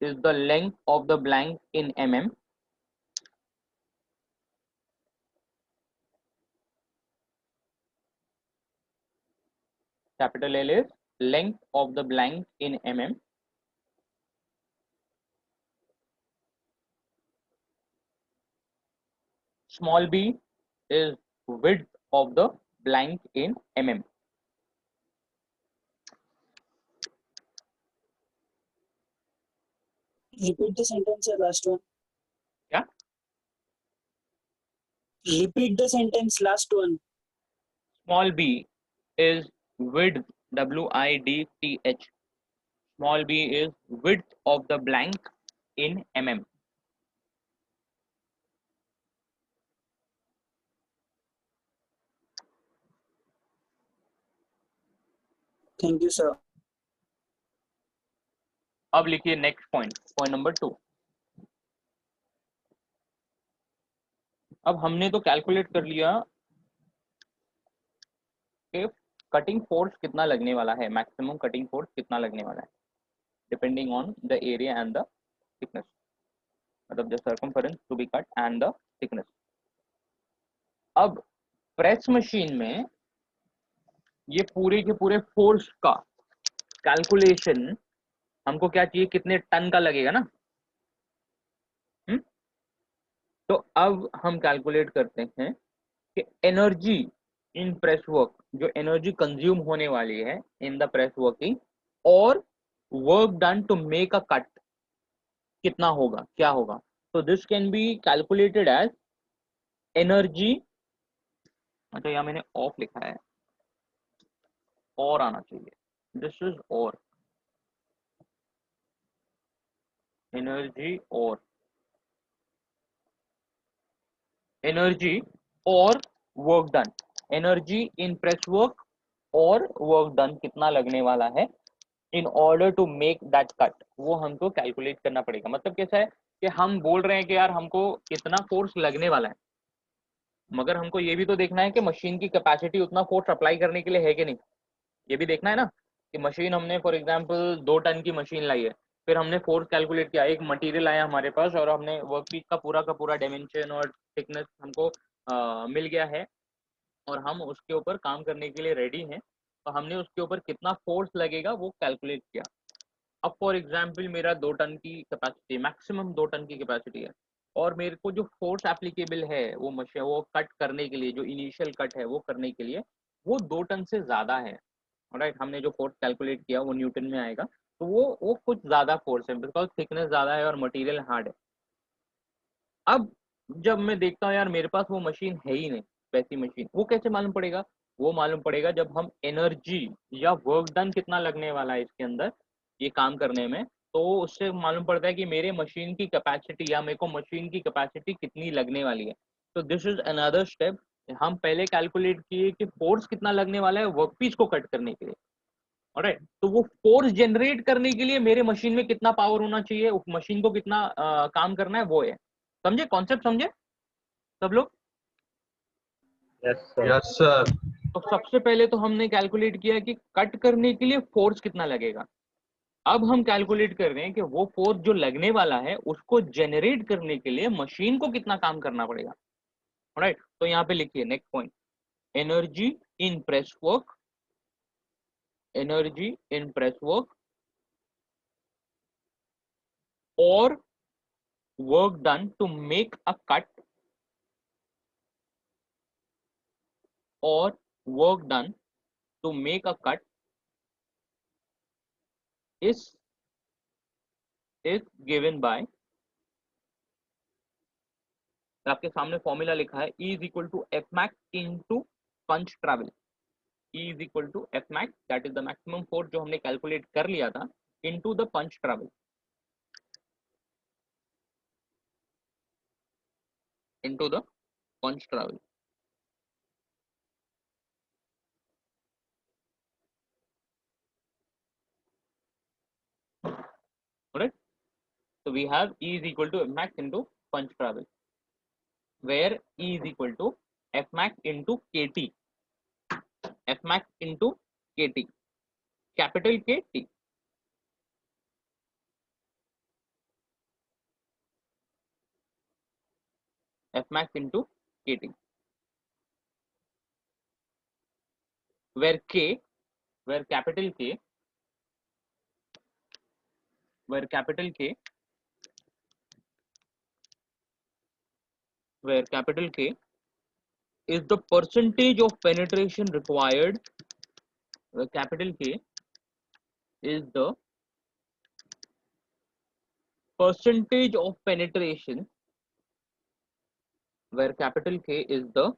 A: is the length of the blank in mm, capital L is length of the blank in mm, small b is width of the blank in mm.
E: Repeat the sentence, sir, last one.
A: क्या?
E: Repeat the sentence, last one.
A: Small b is width, width. Small b is width of the blank in mm.
E: Thank you, sir.
A: अब लिखिए नेक्स्ट पॉइंट, पॉइंट नंबर 2। अब हमने तो कैलकुलेट कर लिया कि कटिंग फोर्स कितना लगने वाला है, मैक्सिमम कटिंग फोर्स कितना लगने वाला है, depending on the area and the thickness, मतलब the circumference to be cut and the thickness. अब प्रेस मशीन में ये पूरे के पूरे फोर्स का कैलकुलेशन हमको क्या चाहिए, कितने टन का लगेगा ना। तो अब हम कैलकुलेट करते हैं कि एनर्जी इन प्रेस वर्क, जो एनर्जी कंज्यूम होने वाली है इन द प्रेस वर्किंग, और work done to make a cut कितना होगा, क्या होगा। तो this can be calculated as energy, अच्छा यहाँ मैंने ऑफ लिखा है, और आना चाहिए, दिस इज और एनर्जी, और एनर्जी और work done, energy in press work और वर्क डन कितना लगने वाला है, in order to make that cut, वो हमको कैलकुलेट करना पड़ेगा। मतलब कैसा है कि हम बोल रहे हैं कि यार हमको इतना फोर्स लगने वाला है, मगर हमको ये भी तो देखना है कि मशीन की कैपेसिटी उतना फोर्स अप्लाई करने के लिए है कि नहीं, ये भी देखना है ना। कि मशीन हमने फॉर एग्जांपल 2 टन की मशीन लाई है, फिर हमने फोर्स कैलकुलेट किया, एक मटेरियल आया हमारे पास और हमने वर्कपीस का पूरा डायमेंशन और थिकनेस हमको मिल गया है और हम उसके ऊपर काम करने के लिए रेडी हैं, तो हमने उसके ऊपर कितना फोर्स लगेगा वो कैलकुलेट किया। अब फॉर एग्जांपल मेरा 2 टन की कैपेसिटी, मैक्सिमम 2 टन की कैपेसिटी है, और मेरे को जो फोर्स एप्लीकेबल है वो मशीन वो कट करने के लिए, जो इनिशियल कट है वो करने के लिए, वो 2 टन से ज़्यादा है। राइट, हमने जो फोर्स कैलकुलेट किया वो न्यूटन में आएगा, तो वो कुछ ज़्यादा फोर्स है बिकॉज थिकनेस ज़्यादा है और मटेरियल हार्ड है। अब जब मैं देखता हूँ यार मेरे पास वो मशीन है ही नहीं, वैसी मशीन, वो कैसे मालूम पड़ेगा? वो मालूम पड़ेगा जब हम एनर्जी या वर्क डन कितना लगने वाला है इसके अंदर ये काम करने में, तो उससे मालूम पड़ता है कि मेरे मशीन की कैपेसिटी या मेरे को मशीन की कैपेसिटी कितनी लगने वाली है। तो दिस इज अनदर स्टेप। हम पहले कैलकुलेट किए कि फोर्स कितना लगने वाला है वर्कपीस को कट करने के लिए। ऑलराइट, तो वो फोर्स जनरेट करने के लिए मेरे मशीन में कितना पावर होना चाहिए, उस मशीन को कितना काम करना है, वो है। समझे कॉन्सेप्ट? समझे सब लोग?
C: Yes sir.
B: Yes sir.
A: तो सबसे पहले तो हमने कैलकुलेट किया कि कट करने के लिए फोर्स कितना लगेगा। अब हम कैलकुलेट कर रहे हैं कि वो फोर्स जो लगने वाला है उसको जनरेट करने के लिए मशीन को कितना काम करना पड़ेगा। राइट, तो यहाँ पे लिखिए next point, energy in press work, energy in press work और work done to make a cut or work done to make a cut is given by, आपके सामने फॉर्मूला लिखा है, E is equal to F max into punch travel, E is equal to F max, that is the maximum force जो हमने कैलकुलेट कर लिया था, into the punch travel, into the punch travel. Alright, so we have E is equal to F max into punch travel, where E is equal to F max into KT, F max into KT, capital KT. F max into KT, where K, where capital K, where capital K, where capital K is the percentage of penetration required, where capital K is the percentage of penetration, where capital K is the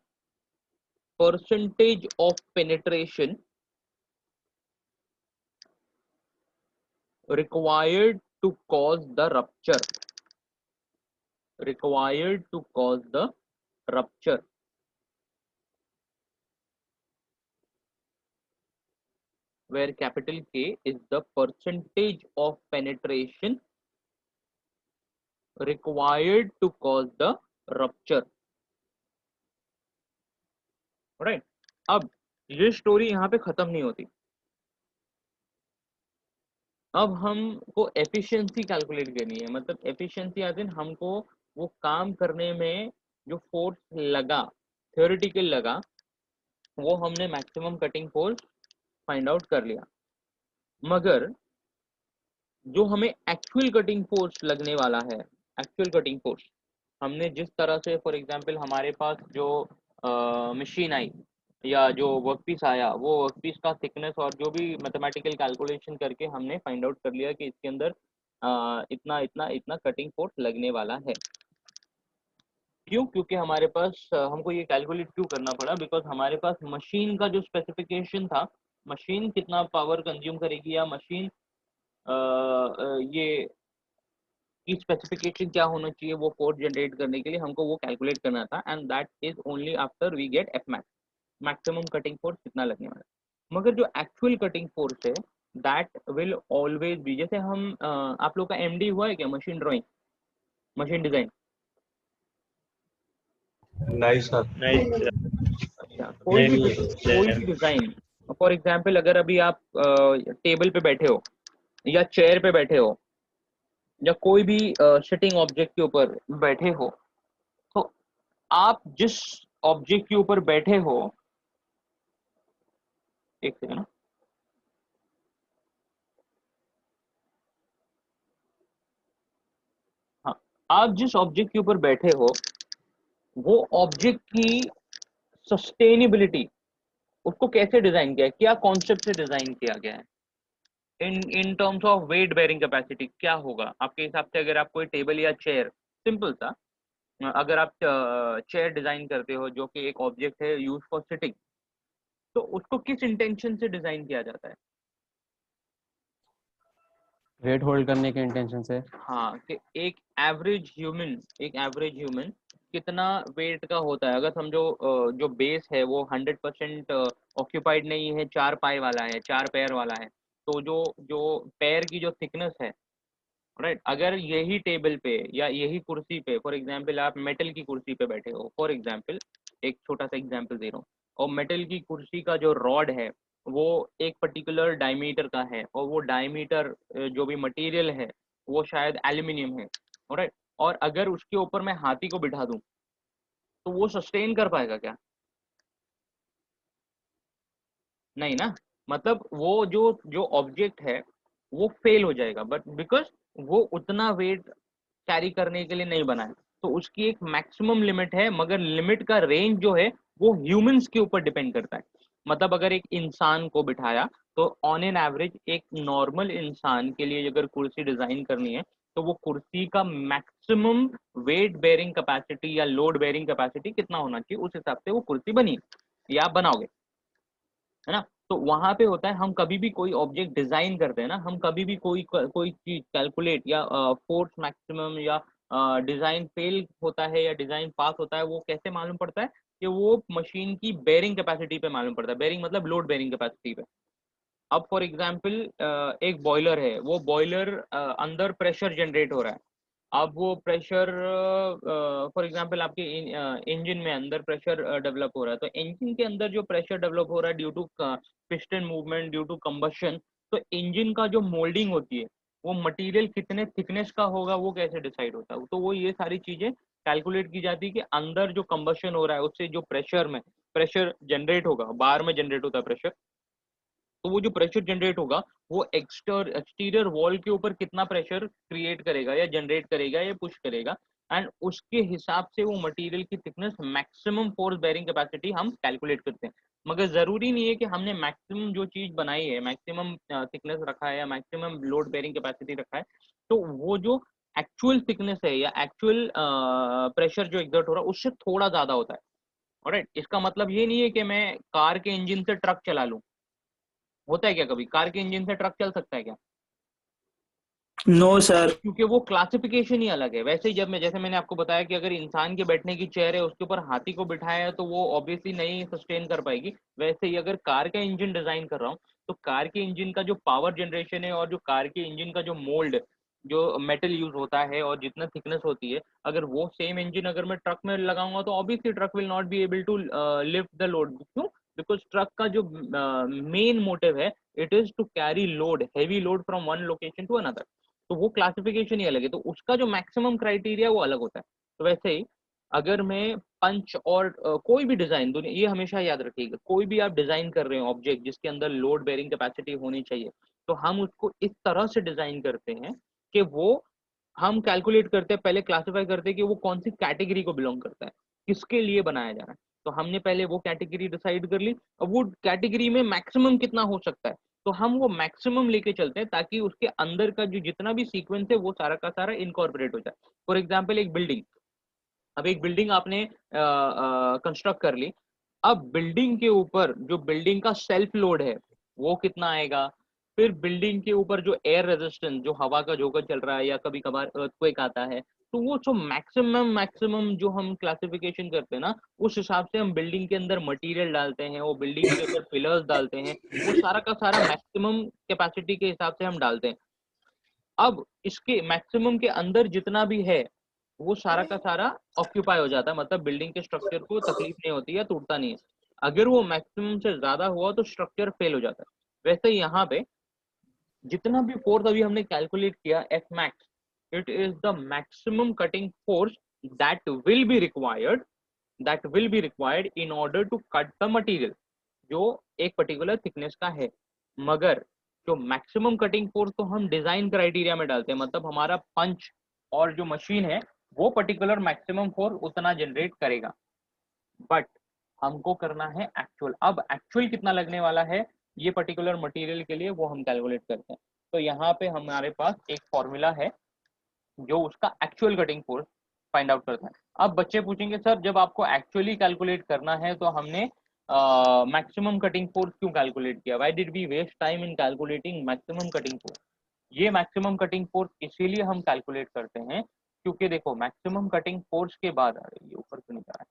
A: percentage of penetration required to cause the rupture, required to cause the rupture, where capital K is the percentage of penetration required to cause the rupture. Right, अब ये स्टोरी यहाँ पे खत्म नहीं होती। अब हमको एफिशिएंसी कैलकुलेट करनी है, मतलब एफिशिएंसी आज दिन हमको वो काम करने में जो फोर्स लगा, थ्योरेटिकल लगा, वो हमने maximum cutting force find out कर लिया, मगर जो हमें एक्चुअल कटिंग फोर्स लगने वाला है, एक्चुअल कटिंग फोर्स हमने जिस तरह से फॉर एग्जांपल हमारे पास जो मशीन आई या जो वर्कपीस आया, वो वर्कपीस का थिकनेस और जो भी मैथमेटिकल कैलकुलेशन करके हमने फाइंड आउट कर लिया कि इसके अंदर इतना इतना इतना कटिंग फोर्स लगने वाला है। क्यों? क्योंकि हमारे पास हमको ये कैलकुलेट क्यों करना पड़ा, बिकॉज हमारे पास मशीन का जो स्पेसिफिकेशन था, मशीन कितना पावर कंज्यूम करेगी या मशीन ये की स्पेसिफिकेशन क्या होना चाहिए वो फोर्स जनरेट करने के लिए, हमको वो कैलकुलेट करना था, and that is only after we get F max, maximum cutting force कितना लगने वाला है। मगर जो एक्चुअल कटिंग फोर्स है दैट विल ऑलवेज बी, जैसे हम आप लोग का एमडी हुआ है क्या, मशीन ड्राइंग, मशीन डिजाइन?
B: नहीं सर।
E: नहीं
A: अच्छा, कोई भी डिजाइन, फॉर एग्जांपल अगर अभी आप टेबल पे बैठे हो या चेयर पे बैठे हो या कोई भी सिटिंग ऑब्जेक्ट के ऊपर बैठे हो, तो आप जिस ऑब्जेक्ट के ऊपर बैठे हो, एक सेकंड, हाँ, आप जिस ऑब्जेक्ट के ऊपर बैठे हो वो ऑब्जेक्ट की सस्टेनेबिलिटी, उसको कैसे डिजाइन किया है, क्या कॉन्सेप्ट से डिजाइन किया गया है, in terms of weight bearing capacity क्या होगा आपके हिसाब से? अगर आप कोई टेबल या चेयर, सिंपल सा, अगर आप चेयर डिजाइन करते हो जो कि एक ऑब्जेक्ट है यूज फॉर सिटिंग, तो उसको किस इंटेंशन से डिजाइन किया जाता है?
D: वेट होल्ड करने के इंटेंशन से।
A: हाँ, कि एक एवरेज ह्यूमन कितना वेट का होता है, अगर समझो जो बेस है वो 100% ऑक्यूपाइड नहीं है, 4 पाए वाला है, 4 पैर वाला है, तो जो जो पैर की जो थिकनेस है, राइट, अगर यही टेबल पे या यही कुर्सी पे, फॉर एग्जांपल आप मेटल की कुर्सी पे बैठे हो, फॉर एग्जांपल एक छोटा सा एग्जांपल दे रहा हूँ, और मेटल की कुर्सी का जो रॉड है वो एक पर्टिकुलर डायमीटर का है, और वो डायमीटर जो भी मटेरियल है वो शायद एल्यूमिनियम है, राइट, और अगर उसके ऊपर मैं हाथी को बिठा दूं तो वो सस्टेन कर पाएगा क्या? नहीं ना, मतलब वो जो जो ऑब्जेक्ट है वो फेल हो जाएगा, बट बिकॉज वो उतना वेट कैरी करने के लिए नहीं बना है, तो उसकी एक मैक्सिमम लिमिट है, मगर लिमिट का रेंज जो है वो ह्यूमंस के ऊपर डिपेंड करता है। मतलब अगर एक इंसान को बिठाया तो ऑन एन एवरेज एक नॉर्मल इंसान के लिए अगर कुर्सी डिजाइन करनी है तो वो कुर्सी का मैक्सिमम वेट बेयरिंग कैपेसिटी या लोड बेयरिंग कैपेसिटी कितना होना चाहिए, उस हिसाब से वो कुर्सी बनी या आप बनाओगे, है ना? तो वहां पे होता है, हम कभी भी कोई ऑब्जेक्ट डिजाइन करते हैं ना, हम कभी भी कोई चीज कैलकुलेट या फोर्स मैक्सिमम या डिजाइन फेल होता है या डिजाइन पास होता है, वो कैसे मालूम पड़ता है? कि वो मशीन की बेयरिंग कैपेसिटी पे मालूम पड़ता है। बेयरिंग मतलब लोड बेयरिंग कैपेसिटी पे। अब फॉर एग्जाम्पल एक बॉयलर है, वो बॉयलर अंदर प्रेशर जनरेट हो रहा है, अब वो प्रेशर फॉर एग्जांपल आपके इंजन में अंदर प्रेशर डेवलप हो रहा है, तो इंजन के अंदर जो प्रेशर डेवलप हो रहा है due to piston movement, due to combustion, तो इंजन का जो मोल्डिंग होती है वो मटेरियल कितने थिकनेस का होगा वो कैसे डिसाइड होता है? तो वो ये सारी चीजें कैलकुलेट की जाती है कि अंदर जो कंबशन हो रहा है उससे जो प्रेशर जनरेट होगा, बाहर में जनरेट होता है प्रेशर, तो वो जो प्रेशर जनरेट होगा वो एक्सटीरियर वॉल के ऊपर कितना प्रेशर क्रिएट करेगा या जनरेट करेगा या पुश करेगा, एंड उसके हिसाब से वो मटेरियल की thickness, maximum force bearing capacity हम कैलकुलेट करते हैं। मगर जरूरी नहीं है कि हमने मैक्सिमम जो चीज बनाई है, मैक्सिमम थिकनेस रखा है या मैक्सिमम लोड बेयरिंग कैपेसिटी रखा है, तो वो जो एक्चुअल थिकनेस है या एक्चुअल प्रेशर जो एग्जर्ट हो रहा है उससे थोड़ा ज्यादा होता है। ऑलराइट, इसका मतलब ये नहीं है कि मैं कार के इंजन से ट्रक चला लूं। होता है क्या कभी कार के इंजन से ट्रक चल सकता है क्या?
E: No sir.
A: क्योंकि वो क्लासिफिकेशन ही अलग है। वैसे ही जब मैं, जैसे मैंने आपको बताया कि अगर इंसान के बैठने की चेयर है उसके ऊपर हाथी को बिठाया है तो वो ऑब्वियसली नहीं सस्टेन कर पाएगी, वैसे ही अगर कार का इंजन डिजाइन कर रहा हूँ तो कार के इंजन का जो पावर जनरेशन है और जो कार के इंजन का जो मोल्ड, जो मेटल यूज होता है और जितना थिकनेस होती है, अगर वो सेम इंजन अगर मैं ट्रक में लगाऊंगा तो obviously truck will not be able to lift the load. क्यों? बिकॉज ट्रक का जो मेन मोटिव है, it is to carry load, heavy load from one location to another, तो वो क्लासिफिकेशन ही अलग है, तो उसका जो मैक्सिमम क्राइटेरिया वो अलग होता है। तो वैसे ही अगर मैं पंच और कोई भी डिजाइन, दुनिया ये हमेशा याद रखिएगा, कोई भी आप डिजाइन कर रहे हो ऑब्जेक्ट जिसके अंदर लोड बेयरिंग कैपेसिटी होनी चाहिए, तो हम उसको इस तरह से डिजाइन करते हैं कि वो, हम कैलकुलेट करते हैं, पहले क्लासिफाई करते हैं कि वो कौन सी कैटेगरी को बिलोंग करता है, किसके लिए बनाया जा रहा है। तो हमने पहले वो कैटेगरी डिसाइड कर ली, अब वो कैटेगरी में मैक्सिमम कितना हो सकता है, तो हम वो मैक्सिमम लेके चलते हैं ताकि उसके अंदर का जो जितना भी सीक्वेंस है वो सारा का सारा इनकॉर्पोरेट हो जाए। फॉर एग्जाम्पल एक बिल्डिंग, अब एक बिल्डिंग आपने कंस्ट्रक्ट कर ली, अब बिल्डिंग के ऊपर जो बिल्डिंग का सेल्फ लोड है वो कितना आएगा, फिर बिल्डिंग के ऊपर जो एयर रेजिस्टेंस, जो हवा का झोंका चल रहा है या कभी कभार अर्थक्वेक आता है तो वो जो मैक्सिमम जो हम क्लासिफिकेशन करते हैं ना, उस हिसाब से हम बिल्डिंग के अंदर मटेरियल डालते हैं, वो बिल्डिंग के अंदर पिलर्स डालते हैं, वो सारा का सारा मैक्सिमम कैपेसिटी के हिसाब से हम डालते हैं। अब इसके मैक्सिमम के अंदर जितना भी है वो सारा का सारा ऑक्यूपाई हो जाता है, मतलब बिल्डिंग के स्ट्रक्चर को तकलीफ नहीं होती है, टूटता नहीं है। अगर वो मैक्सिमम से ज्यादा हुआ तो स्ट्रक्चर फेल हो जाता है। वैसे ही यहाँ पे जितना भी फोर्स अभी हमने कैलकुलेट किया F max, it is the maximum cutting force that will be required in order to cut the material, जो एक पर्टिकुलर थिकनेस का है। मगर जो मैक्सिमम कटिंग फोर्स तो हम डिजाइन क्राइटेरिया में डालते हैं, मतलब हमारा पंच और जो मशीन है वो पर्टिकुलर मैक्सिमम फोर्स उतना जनरेट करेगा, बट हमको करना है एक्चुअल। अब एक्चुअल कितना लगने वाला है ये पर्टिकुलर मटेरियल के लिए वो हम कैलकुलेट करते हैं। तो यहाँ पे हमारे पास एक फॉर्मूला है जो उसका actual cutting force find out करता है। अब बच्चे पूछेंगे सर जब आपको एक्चुअली कैलकुलेट करना है तो हमने मैक्सिमम कटिंग फोर्स क्यों कैलकुलेट किया, why did we waste time in calculating maximum cutting force. ये मैक्सिमम कटिंग फोर्स इसीलिए हम कैलकुलेट करते हैं क्योंकि देखो मैक्सिमम कटिंग फोर्स के बाद, अरे ये ऊपर क्यों नहीं जा रहा है,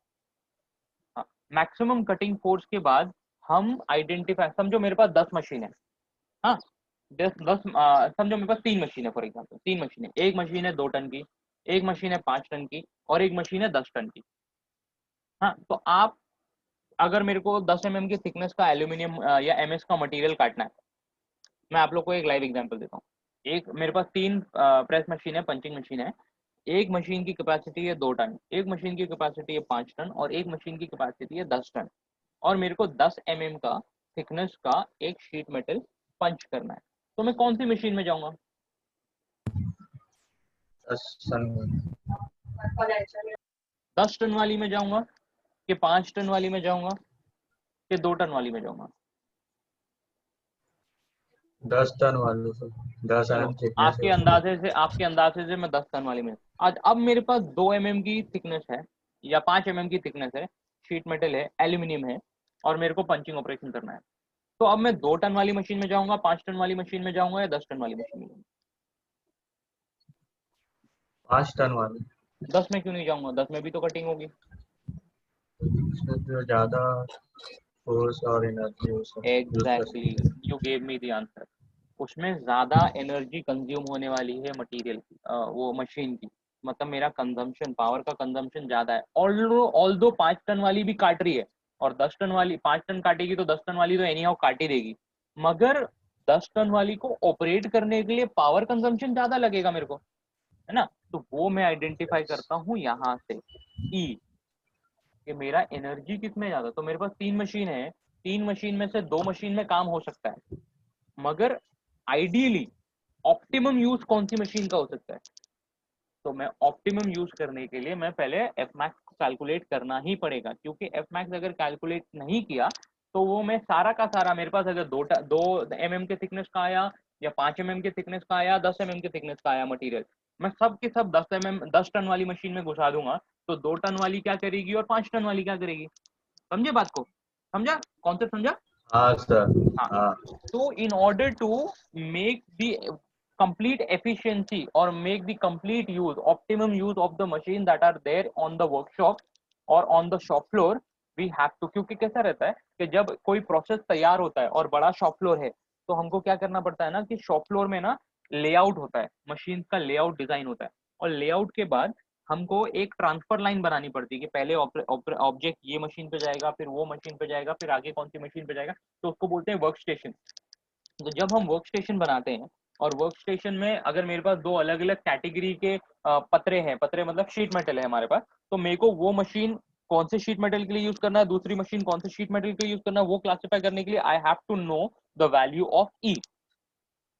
A: हाँ, मैक्सिमम कटिंग फोर्स के बाद हम आइडेंटिफाई, समझो मेरे पास 10 मशीन है, हाँ 10 समझो मेरे पास 3 मशीन है, फॉर एग्जाम्पल 3 मशीन है, एक मशीन है 2 टन की, एक मशीन है 5 टन की और एक मशीन है 10 टन की। हाँ तो आप अगर मेरे को 10 mm की थिकनेस का एल्यूमिनियम या एमएस का मटेरियल काटना है, मैं आप लोग को एक लाइव एग्जांपल देता हूँ। एक मेरे पास 3 प्रेस मशीन है, पंचिंग मशीन है, एक मशीन की कैपेसिटी है 2 टन, एक मशीन की कैपेसिटी है 5 टन और एक मशीन की कैपेसिटी है 10 टन, और मेरे को 10 mm का थिकनेस का एक शीट मेटल पंच करना है। तो मैं कौन सी मशीन में जाऊंगा, 10 टन वाली में जाऊंगा कि 5 टन वाली में जाऊंगा कि 2 टन वाली में जाऊंगा।
B: 10 टन वाले से 10
A: चलो
B: mm थिकनेस
A: आपके
B: है
A: अंदाजे से मैं 10 टन वाली में, आज अब मेरे पास 2 mm की थिकनेस है या 5 mm की थिकनेस है, शीट मेटल है, एल्यूमिनियम है, और मेरे को पंचिंग ऑपरेशन करना है। तो अब मैं 2 टन वाली मशीन में जाऊंगा, 5 टन वाली मशीन में जाऊंगा या 10 टन वाली मशीन में जाऊंगा।
B: 5 टन वाली,
A: 10 में क्यों नहीं जाऊंगा, 10 में भी तो कटिंग होगी।
B: इसमें जो ज्यादा फोर्स और एनर्जी यूज कर
A: एग्जैक्टली,
B: सकते हैं।
A: You gave me the answer. उसमें ज्यादा एनर्जी कंज्यूम होने वाली है मटेरियल की, वो मशीन की, मतलब मेरा कंजम्पशन, पावर का कंजम्पशन ज्यादा है। ऑल्दो 5 टन वाली भी काट रही है और 10 टन वाली 5 टन काटेगी तो 10 टन वाली तो एनी हाउ काट ही देगी, मगर 10 टन वाली को ऑपरेट करने के लिए पावर कंजम्पशन ज्यादा लगेगा मेरे को, है ना। तो वो मैं आइडेंटिफाई करता हूँ यहाँ से ई, कि मेरा एनर्जी कितने ज्यादा। तो मेरे पास 3 मशीन है, 3 मशीन में से 2 मशीन में काम हो सकता है, मगर आइडियली ऑप्टिमम यूज कौन सी मशीन का हो सकता है। तो मैं ऑप्टिमम यूज करने के लिए मैं पहले एफ मैक्स कैलकुलेट करना ही पड़ेगा, क्योंकि एफ मैक्स अगर कैलकुलेट नहीं किया तो वो मैं सारा का सारा, मेरे पास अगर 2 mm के थिकनेस का आया या 5 mm के थिकनेस का आया, 10 mm के थिकनेस का आया मटेरियल, मैं सब के सब 10 टन वाली मशीन में घुसा दूंगा, तो 2 टन वाली क्या करेगी और 5 टन वाली क्या करेगी। समझे बात को, समझा कॉन्सेप्ट समझा।
B: हाँ सर,
A: हाँ,
B: हाँ
A: so in order to make the complete efficiency or make the complete use, optimum use of the machine that are there on the workshop or on the shop floor, we have to, क्योंकि कैसा रहता है कि जब कोई प्रोसेस तैयार होता है और बड़ा शॉप फ्लोर है तो हमको क्या करना पड़ता है ना कि शॉप फ्लोर में ना लेआउट होता है, मशीन का लेआउट डिजाइन होता है, और लेआउट के बाद हमको एक ट्रांसफर लाइन बनानी पड़ती है कि पहले ऑब्जेक्ट ये मशीन पे जाएगा, फिर वो मशीन पे जाएगा, फिर आगे कौन सी मशीन पे जाएगा, तो उसको बोलते हैं वर्क स्टेशन। तो जब हम वर्क स्टेशन बनाते हैं और वर्क स्टेशन में अगर मेरे पास 2 अलग अलग कैटेगरी के पतरे हैं, पतरे मतलब शीट मेटल है हमारे पास, तो मेरे को वो मशीन कौन से शीट मेटल के लिए यूज करना है, दूसरी मशीन कौन से शीट मेटल के लिए यूज करना है, वो क्लासिफाई करने के लिए I have to know the value of E.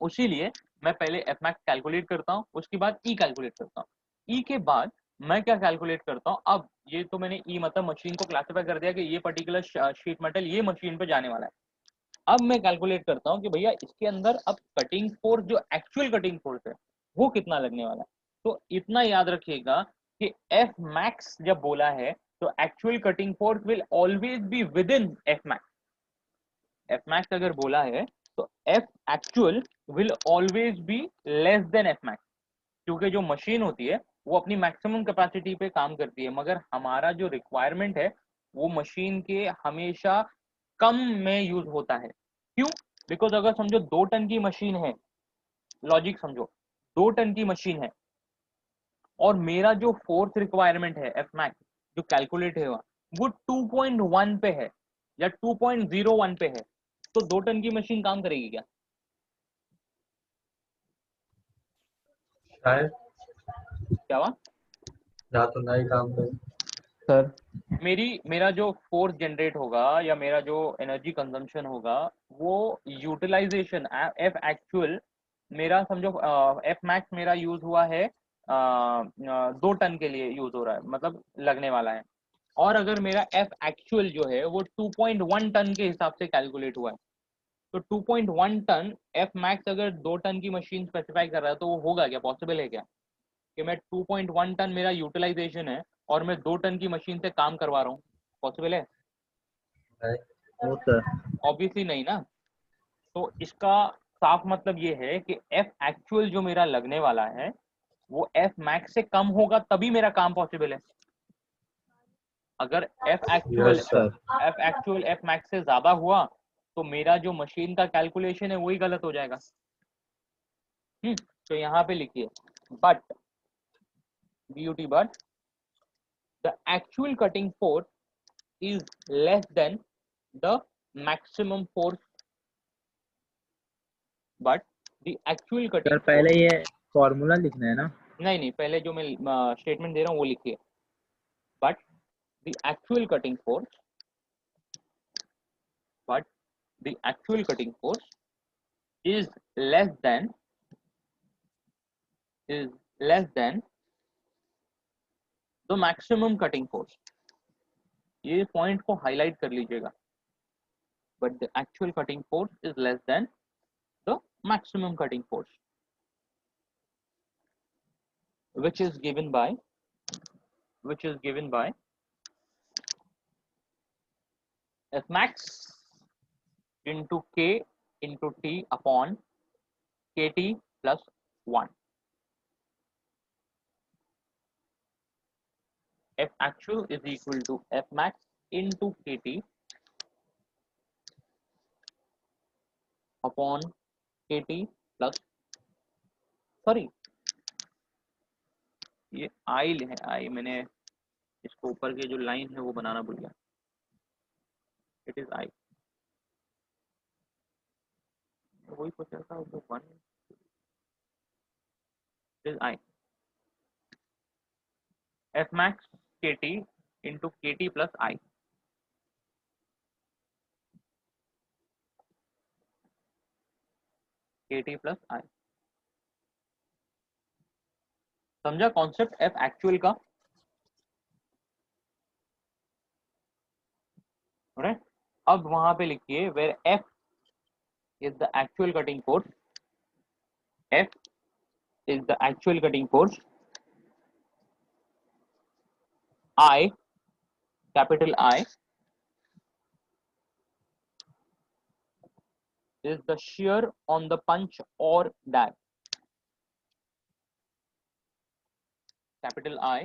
A: उसीलिए मैं पहले एफ मैक्स कैलकुलेट करता हूँ, उसके बाद ई कैलकुलेट करता हूँ। ई के बाद मैं क्या कैलकुलेट करता हूँ, अब ये तो मैंने ई मतलब मशीन को क्लासिफाई कर दिया कि ये पर्टिकुलर शीट मेटल ये मशीन पे जाने वाला है। अब मैं कैलकुलेट करता हूँ कि भैया इसके अंदर अब कटिंग फोर्स, जो एक्चुअल कटिंग फोर्स है वो कितना लगने वाला है। तो इतना याद रखिएगा कि एफ मैक्स जब बोला है तो actual cutting force will always be with in F max. F max अगर बोला है तो F actual will always be less than F max, क्योंकि जो मशीन होती है वो अपनी मैक्सिमम कैपेसिटी पे काम करती है, मगर हमारा जो रिक्वायरमेंट है वो मशीन के हमेशा कम में यूज होता है। क्यों? बिकॉज अगर समझो 2 टन की मशीन है, लॉजिक समझो 2 टन की मशीन है और मेरा जो फोर्स रिक्वायरमेंट है एफ मैक्स जो कैलकुलेट है वो 2.1 पे है या 2.01 पे है, तो 2 टन की मशीन काम करेगी क्या?
B: शायद
A: क्या हुआ?
B: या तो नहीं काम करे।
D: सर
A: मेरा जो फोर्स जनरेट होगा या मेरा जो एनर्जी कंजम्पशन होगा वो यूटिलाइजेशन एफ एक्चुअल मेरा समझो एफ मैक्स मेरा यूज हुआ है 2 टन के लिए यूज हो रहा है, मतलब लगने वाला है। और अगर मेरा एफ एक्चुअल जो है वो 2.1 टन के हिसाब से कैलकुलेट हुआ है, तो 2.1 टन एफ मैक्स अगर 2 टन की मशीन स्पेसिफाई कर रहा है तो वो होगा क्या? पॉसिबल है क्या कि मैं 2.1 टन मेरा यूटिलाइजेशन है और मैं 2 टन की मशीन से काम करवा रहा हूँ? पॉसिबल है?
B: नहीं।
C: No sir.
A: ऑब्वियसली नहीं ना। तो इसका साफ मतलब ये है कि एफ एक्चुअल जो मेरा लगने वाला है वो एफ मैक्स से कम होगा तभी मेरा काम पॉसिबल है। अगर F actual
B: yes sir.
A: F max से ज्यादा हुआ तो मेरा जो मशीन का कैलकुलेशन है वही गलत हो जाएगा। तो यहाँ पे लिखिए but but the actual cutting force is less than the maximum force, but the actual
C: sir
A: cutting force,
C: पहले ये फॉर्मूला लिखना है ना।
A: नहीं पहले जो मैं स्टेटमेंट दे रहा हूँ वो लिखिए, but the actual cutting force, but the actual cutting force is less than is less than the maximum cutting force। ये पॉइंट को हाईलाइट कर लीजिएगा, but the actual cutting force is less than the maximum cutting force which is given by F max into K into T upon KT plus 1। F actual is equal to F max into KT upon KT plus, sorry ये आई है, आई मैंने इसको ऊपर के जो लाइन है वो बनाना भूल गया। इट इज आई, वही पूछा था तो 1 is I F max KT into KT plus I। KT plus I, समझा कॉन्सेप्ट F एक्चुअल का? राइट, अब वहां पे लिखिए where F is the actual cutting force, F is the actual cutting force, I, capital I, is the shear on the punch or die, capital I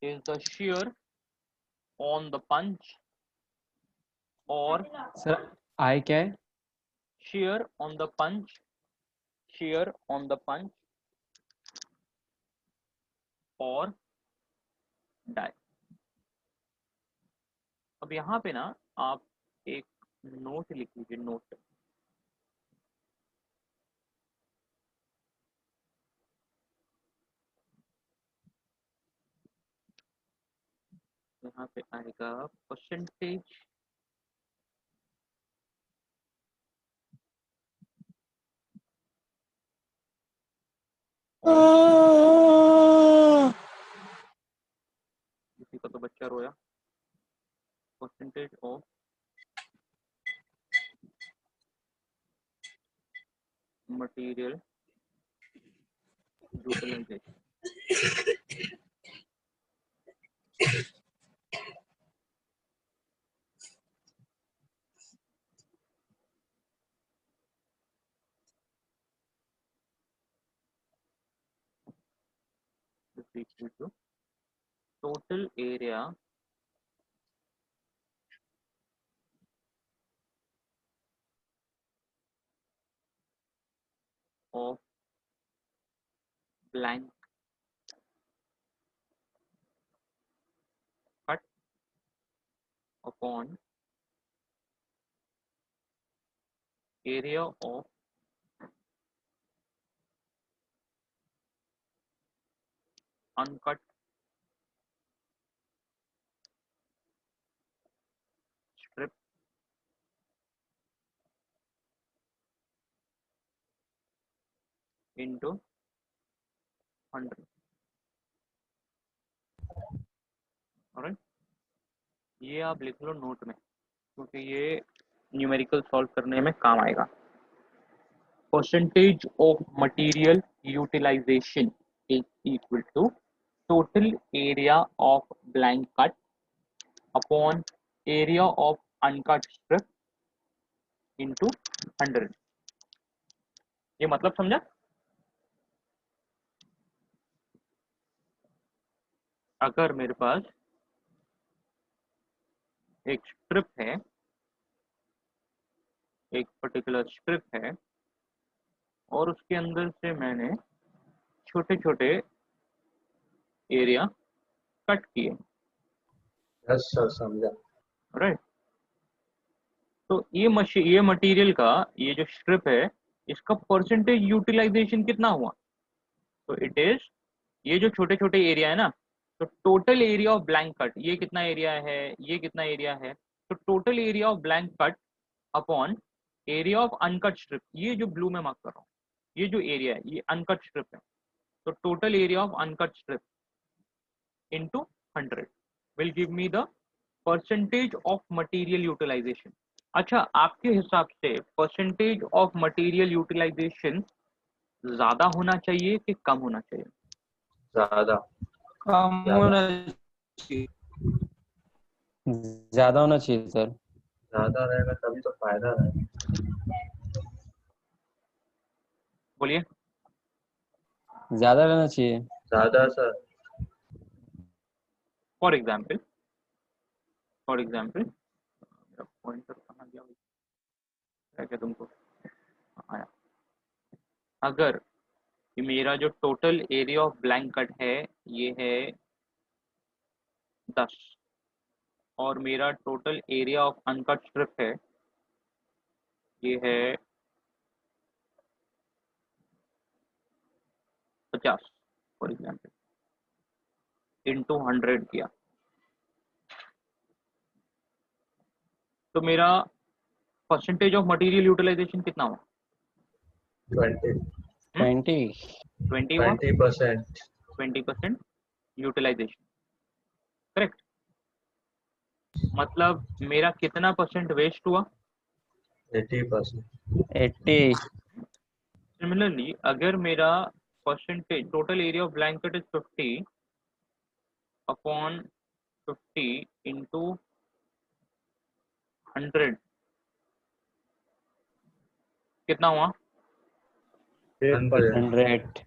A: is the shear on the punch or
D: sir I क्या है?
A: shear on the punch, shear on the punch or die। अब यहाँ पे ना आप एक नोट लिख लीजिए, नोट यहाँ पे आएगा परसेंटेज किसी का तो बच्चा रोया, percentage of material utilisation. equal to total area of blank cut upon area of uncut strip into 100. Alright, ये आप लिख लो नोट में, क्योंकि ये न्यूमेरिकल सॉल्व करने में काम आएगा. Percentage of material utilisation is equal to total area of blank cut upon area of uncut strip into 100. ये मतलब समझा? अगर मेरे पास एक स्ट्रिप है, एक पर्टिकुलर स्ट्रिप है, और उसके अंदर से मैंने छोटे छोटे एरिया कट किए,
B: यस सर, समझा.
A: राइट. तो ये मटेरियल का ये जो स्ट्रिप है, इसका परसेंटेज यूटिलाइजेशन कितना हुआ? तो इट इज, ये जो छोटे छोटे एरिया है ना, तो total area of blank cut, ये कितना एरिया है, ये कितना एरिया है, तो total area of blank cut upon area of uncut strip, ये जो ब्लू में मार्क कर रहा हूँ, ये जो एरिया है ये अनकट स्ट्रिप है, तो total area of uncut strip into 100 will give me the percentage of material utilisation. अच्छा, आपके हिसाब से परसेंटेज ऑफ मटेरियल यूटिलाइजेशन ज्यादा होना चाहिए कि कम होना चाहिए?
B: ज्यादा.
C: कम होना चाहिए।
D: ज्यादा होना चाहिए सर।
B: ज्यादा रहेगा तभी तो फायदा रहेगा.
A: बोलिए.
D: ज्यादा रहना चाहिए।
B: ज्यादा सर.
A: फॉर एग्जाम्पल मेरा पॉइंटर कहाँ गया, क्या तुमको आया? अगर मेरा जो total area of blank cut है ये है 10, और मेरा total area of uncut strip है ये है 50 फॉर एग्जाम्पल, इनटू 100 किया, तो मेरा परसेंटेज ऑफ मटेरियल यूटिलाइजेशन कितना हुआ? 20 हुआ.
B: 20%.
A: 20% यूटिलाइजेशन, करेक्ट. मतलब मेरा कितना परसेंट वेस्ट हुआ?
B: 80%.
D: 80।
A: सिमिलरली अगर मेरा percentage total area of blanket is 50 upon 50 into 100 कितना हुआ?
B: 100.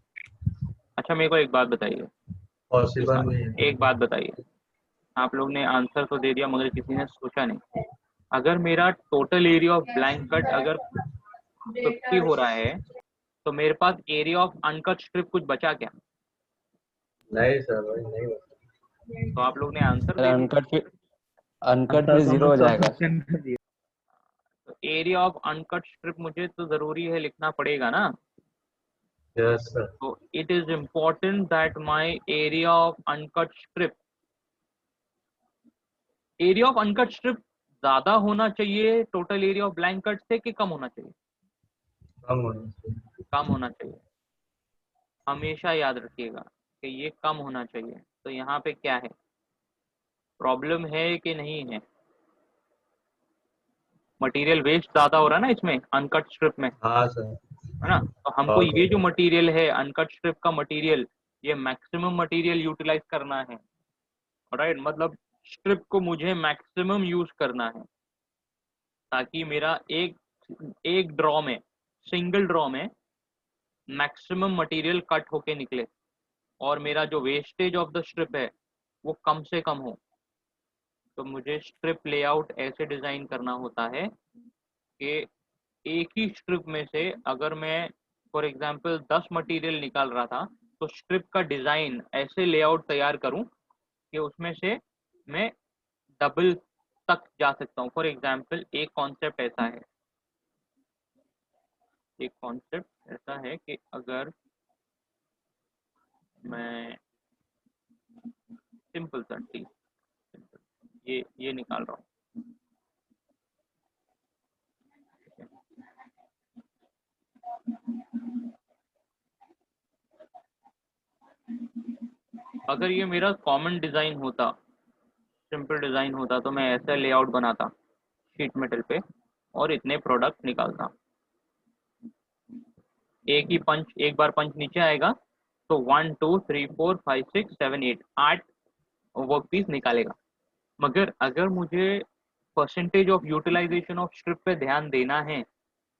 A: अच्छा, मेरे को एक बात बताइए,
B: पॉसिबल नहीं है.
A: एक बात बताइए, आप लोग ने आंसर तो दे दिया मगर किसी ने सोचा नहीं. अगर मेरा total area of blank cut अगर 50 हो रहा है, तो मेरे पास एरिया ऑफ अनकट स्ट्रिप कुछ बचा क्या?
B: नहीं सर, वही नहीं होता.
A: तो आप लोग ने आंसर
D: सर
A: दे दिया.
D: अनकट भी जीरो हो जाएगा।
A: तो एरिया ऑफ अनकट स्ट्रिप मुझे तो जरूरी है लिखना पड़ेगा ना.
B: Yes sir.
A: So it is important that my area of uncut strip ज्यादा होना चाहिए total area of blank cut से कि कम होना चाहिए?
B: कम होना चाहिए.
A: कम होना चाहिए. हमेशा याद रखिएगा कि ये कम होना चाहिए. तो यहाँ पे क्या है, प्रॉब्लम है कि नहीं है? मटेरियल वेस्ट ज्यादा हो रहा है ना इसमें अनकट स्ट्रिप में,
B: हाँ सर.
A: है ना. तो हमको ये जो मटेरियल है अनकट स्ट्रिप का मटेरियल, ये मैक्सिमम मटेरियल यूटिलाइज करना है, राइट. मतलब स्ट्रिप को मुझे मैक्सिमम यूज करना है ताकि मेरा एक ड्रॉ में, सिंगल ड्रॉ में मैक्सिमम मटेरियल कट होके निकले. और मेरा जो वेस्टेज ऑफ द स्ट्रिप है वो कम से कम हो, तो मुझे स्ट्रिप लेआउट ऐसे डिजाइन करना होता है कि एक ही स्ट्रिप में से अगर मैं फॉर एग्जांपल 10 मटेरियल निकाल रहा था, तो स्ट्रिप का डिजाइन ऐसे लेआउट तैयार करूं कि उसमें से मैं डबल तक जा सकता हूं। फॉर एग्जांपल एक कॉन्सेप्ट ऐसा है, एक कॉन्सेप्ट ऐसा है कि अगर मैं सिंपल सा टी ये निकाल रहा हूँ, अगर ये मेरा कॉमन डिजाइन होता, सिंपल डिजाइन होता, तो मैं ऐसा लेआउट बनाता शीट मेटल पे और इतने प्रोडक्ट निकालता। एक बार पंच नीचे आएगा तो 1 2 3 4 5 6 7 8 वर्क पीस निकालेगा। मगर अगर मुझे percentage of utilisation of strip पे ध्यान देना है,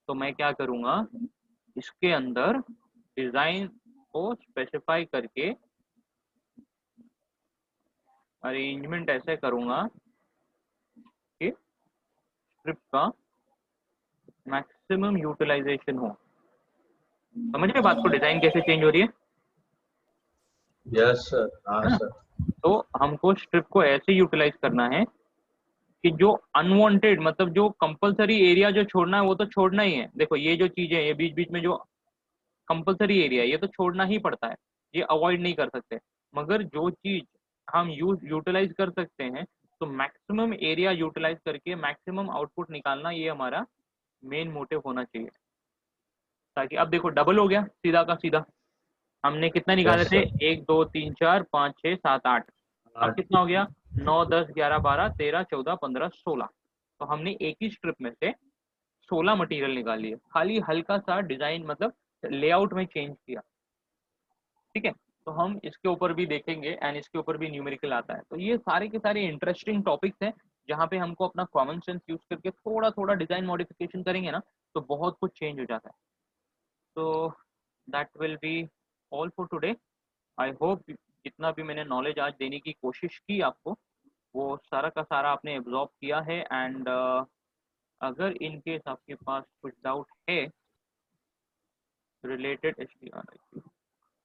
A: तो मैं क्या करूँगा, इसके अंदर डिज़ाइन को स्पेसिफाई करके अरेंजमेंट ऐसे करूँगा कि स्ट्रिप का मैक्सिमम यूटिलाइजेशन हो। समझ रहे बात को, डिज़ाइन कैसे चेंज हो रही है?
B: यस सर, हाँ
A: है ना?
B: सर।
A: तो हमको स्ट्रिप को ऐसे यूटिलाइज करना है कि जो अनवांटेड, मतलब जो कंपलसरी एरिया जो छोड़ना है वो तो छोड़ना ही है। देखो ये जो चीजें, ये बीच बीच में जो कंपलसरी एरिया है ये तो छोड़ना ही पड़ता है, ये अवॉइड नहीं कर सकते। मगर जो चीज हम यूटिलाइज कर सकते हैं, तो मैक्सिमम एरिया यूटिलाइज करके मैक्सिमम आउटपुट निकालना, ये हमारा मेन मोटिव होना चाहिए। ताकि अब देखो डबल हो गया सीधा का सीधा। हमने कितना निकाले
B: यस
A: थे?
B: सर।
A: 1 2 3 4 5 6 7 8। अब कितना हो गया? 9 10 11 12 13 14 15 16। तो हमने एक ही स्ट्रिप में से 16 मटेरियल निकाल लिए, खाली हल्का सा डिजाइन मतलब लेआउट में चेंज किया। ठीक है, तो हम इसके ऊपर भी देखेंगे एंड इसके ऊपर भी न्यूमेरिकल आता है। तो ये सारे के सारे इंटरेस्टिंग टॉपिक्स हैं जहाँ पे हमको अपना कॉमन सेंस यूज करके थोड़ा थोड़ा डिजाइन मॉडिफिकेशन करेंगे ना, तो बहुत कुछ चेंज हो जाता है। तो that will be all for today. I hope जितना भी मैंने नॉलेज आज देने की कोशिश की आपको, वो सारा का सारा आपने एब्जॉर्ब किया है। एंड अगर इन केस आपके पास कुछ डाउट है related HDRI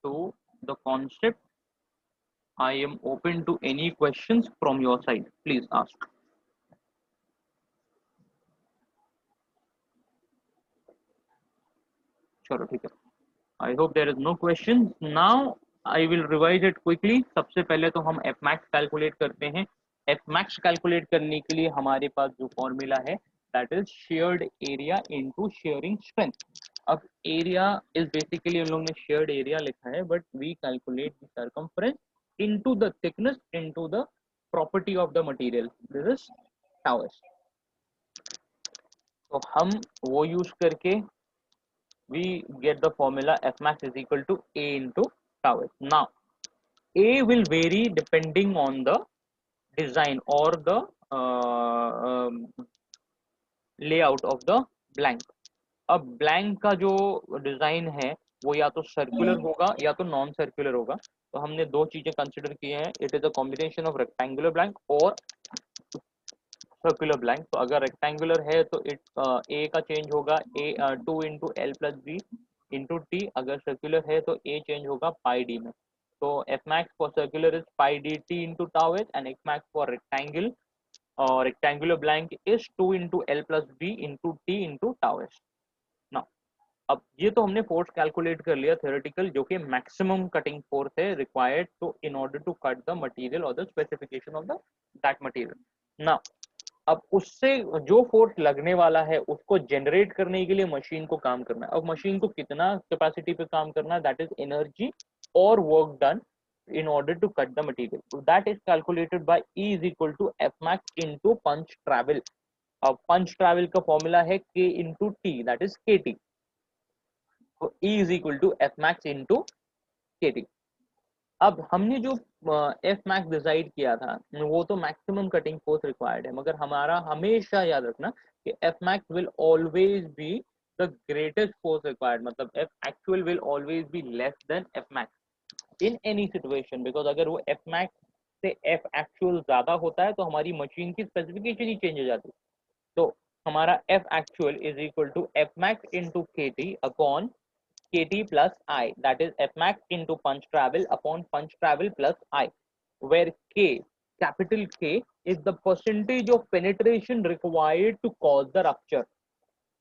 A: to the concept, I am open to any questions from your side. Please ask. चलो ठीक है, I hope there is no questions. Now I will revise it quickly. सबसे पहले तो हम Fmax कैलकुलेट करते हैं। Fmax कैलकुलेट करने के लिए हमारे पास जो फॉर्मूला है, that is shared area into shearing strength. अब एरिया इज बेसिकली, हम लोग ने शेयर्ड एरिया लिखा है, but we calculate the circumference into the thickness into the property of the material, this is tau S. तो हम वो यूज करके we get the formula Fmax is equal to A into tau s. Now A will vary depending on the design or the layout of the blank. अब ब्लैंक का जो डिजाइन है वो या तो सर्कुलर होगा या तो नॉन सर्कुलर होगा। तो हमने दो चीजें कंसिडर की हैं, it is a combination of rectangular blank और सर्कुलर ब्लैंक। तो अगर रेक्टेंगुलर है तो ए का चेंज होगा A 2 into L plus B into T. अगर सर्कुलर है तो ए चेंज होगा पाई डी में। तो F max for circular is pi D T into tau H and F max for rectangle और rectangular blank is 2 into L plus B into T into tau H. ना अब ये तो हमने फोर्स कैलकुलेट कर लिया थ्योरेटिकल, जो कि मैक्सिमम कटिंग फोर्स है required to in order to cut the material और the specification of the that material. ना अब उससे जो फोर्स लगने वाला है उसको जनरेट करने के लिए मशीन को काम करना है। अब मशीन को कितना कैपेसिटी पे काम करना है, दैट इज एनर्जी और work done in order to cut the material. So that is calculated by E is equal to F max into punch travel. अब punch travel का फॉर्मूला है K into T, that is KT. तो E is equal to F max into KT. अब हमने जो F max डिसाइड किया था वो तो मैक्सिमम कटिंग फोर्स रिक्वायर्ड है, मगर हमारा हमेशा याद रखना कि F max will always be the greatest force required, मतलब F actual will always be less than F max. In any situation, because अगर वो एफ मैक्स से एफ एक्चुअल ज्यादा होता है तो हमारी मशीन की स्पेसिफिकेशन ही चेंज हो जाती है। तो हमारा F actual is equal to F max into K T upon KT plus I, that is Fmax into punch travel upon punch travel plus I, where K, capital K, is the percentage of penetration required to cause the rupture.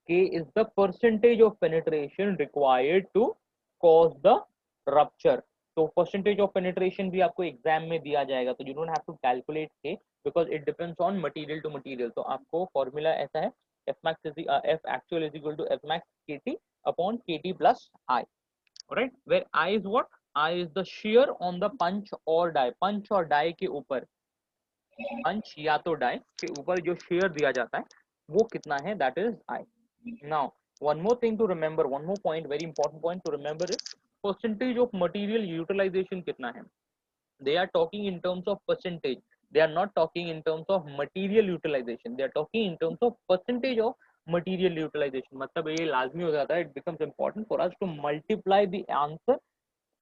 A: K is the percentage of penetration required to cause the rupture. तो percentage of penetration भी आपको एग्जाम में दिया जाएगा, तो you don't have to calculate K because it depends on material to material. तो आपको फॉर्मूला ऐसा है, Fmax is F actual is equal to Fmax KT upon KT plus I. Alright, where I is what? I is the shear on the punch or die. Punch और die के ऊपर, punch या तो die के ऊपर जो shear दिया जाता है वो कितना है, that is I. Now one more thing to remember, one more point, very important point to remember is percentage of material utilization कितना है. They are talking in terms of percentage, they are not talking in terms of material utilization, they are talking in terms of percentage of material utilization. मतलब ये लाजमी हो जाता है, it becomes important for us to multiply the answer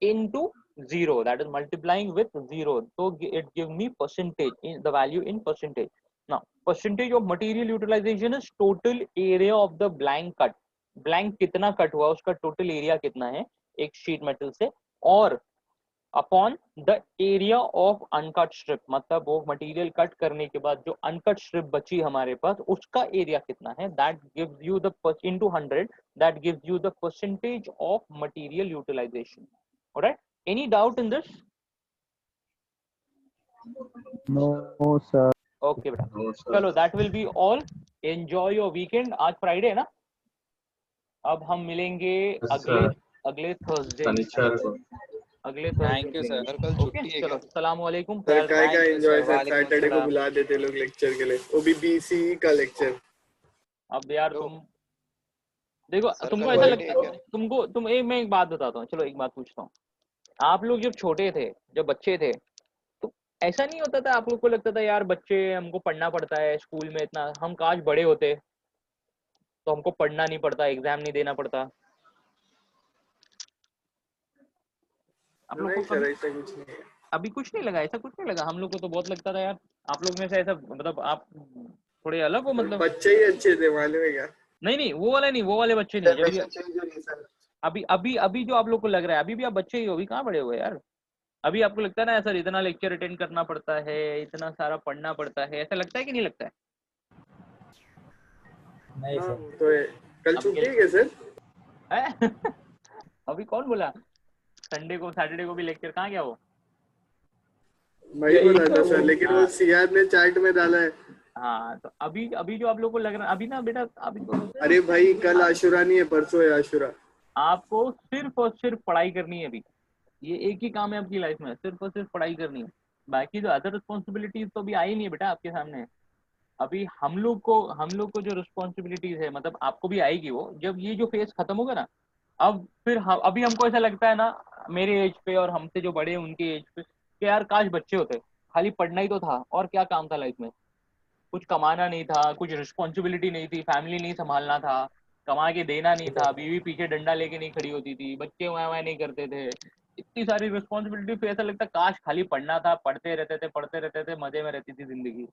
A: into 0, that is multiplying with 0, so it gives me percentage in the value in percentage. Now percentage of material utilization is total area of the blank cut. Blank कितना कट हुआ, उसका total area कितना है एक sheet metal से, और upon the area of uncut strip, मतलब वो मटेरियल कट करने के बाद जो अनकट स्ट्रिप बची हमारे पास उसका एरिया कितना है, that gives you the into 100, that gives you the percentage of material utilisation. Alright, any doubt in this?
C: No sir.
A: Okay बेटा, चलो that will be all. Enjoy your weekend. आज फ्राइडे है ना, अब हम मिलेंगे अगले थर्सडे, अगले
G: थैंक यू सर, कल छुट्टी है
A: चलो
G: क्या?
A: अस्सलाम वालेकुम.
H: सर काय का एंजॉय सर,
G: वालेकुम
H: सैटरडे को
G: अस्सलाम।
H: बुला देते लोग लेक्चर के लिए, वो भी बीसीई का लेक्चर.
A: अब यार तुम देखो,
G: सर,
A: तुमको
G: कल
A: ऐसा
G: हॉलीडे
A: लगता
G: है
A: है, तुम मैं एक बात बताता हूँ, चलो एक बात पूछता हूँ. आप लोग जब छोटे थे, जब बच्चे थे, तो ऐसा नहीं होता था आप लोग को लगता था यार बच्चे, हमको पढ़ना पड़ता है स्कूल में इतना, हम काश बड़े होते तो हमको पढ़ना नहीं पड़ता, एग्जाम नहीं देना पड़ता. आप लोग को
H: नहीं सर,
A: कभी
H: ऐसा कुछ नहीं है.
A: अभी कुछ नहीं लगा, ऐसा कुछ नहीं लगा? हम लोग को तो बहुत लगता था यार. आप लोग में से ऐसा, मतलब आप थोड़े अलग हो, मतलब
H: बच्चे ही अच्छे थे, मालूम है क्या?
A: नहीं वो वाले नहीं, वो वाले बच्चे नहीं. जब
H: वैसा चेंज हो रही है सर.
A: अभी जो आप लोग को लग रहा है, अभी भी आप बच्चे ही हो, अभी कहाँ बड़े हुए यार. अभी आपको लगता है ना सर इतना लेक्चर अटेंड करना पड़ता है, इतना सारा पढ़ना पड़ता है, ऐसा लगता है कि नहीं लगता है?
C: नहीं
H: हाँ,
C: सर.
H: तो कल छुट्टी है क्या सर?
A: अभी कौन बोला संडे को, सैटरडे को भी लेक्चर? कहाँ गया वो?
H: मैं बोला था सर, लेकिन वो सियाद ने चार्ट में डाला है.
A: हाँ, तो अभी जो आप लोग को लग रहा है, अभी ना बेटा, अभी तो
H: अरे भाई, कल आशुरा नहीं है, परसों है आशुरा.
A: आपको सिर्फ और सिर्फ पढ़ाई करनी है. अभी ये एक ही काम है आपकी लाइफ में, सिर्फ और सिर्फ पढ़ाई करनी है. बाकी जो अदर रिस्पॉन्सिबिलिटीज तो अभी आई नहीं है बेटा आपके सामने. अभी हम लोग को जो रिस्पॉन्सिबिलिटीज है, मतलब आपको भी आएगी वो, जब ये जो फेज खत्म होगा ना, अब फिर अभी हमको ऐसा लगता है ना, मेरे एज पे और हमसे जो बड़े हैं उनके एज पे, कि यार काश बच्चे होते, खाली पढ़ना ही तो था और क्या काम था लाइफ में. कुछ कमाना नहीं था, कुछ रिस्पॉन्सिबिलिटी नहीं थी, फैमिली नहीं संभालना था, कमा के देना नहीं था, बीवी पीछे डंडा लेके नहीं खड़ी होती थी, बच्चे वहाँ नहीं करते थे, इतनी सारी रिस्पॉन्सिबिलिटी. फिर ऐसा लगता काश खाली पढ़ना था, पढ़ते रहते थे, मजे में रहती थी जिंदगी.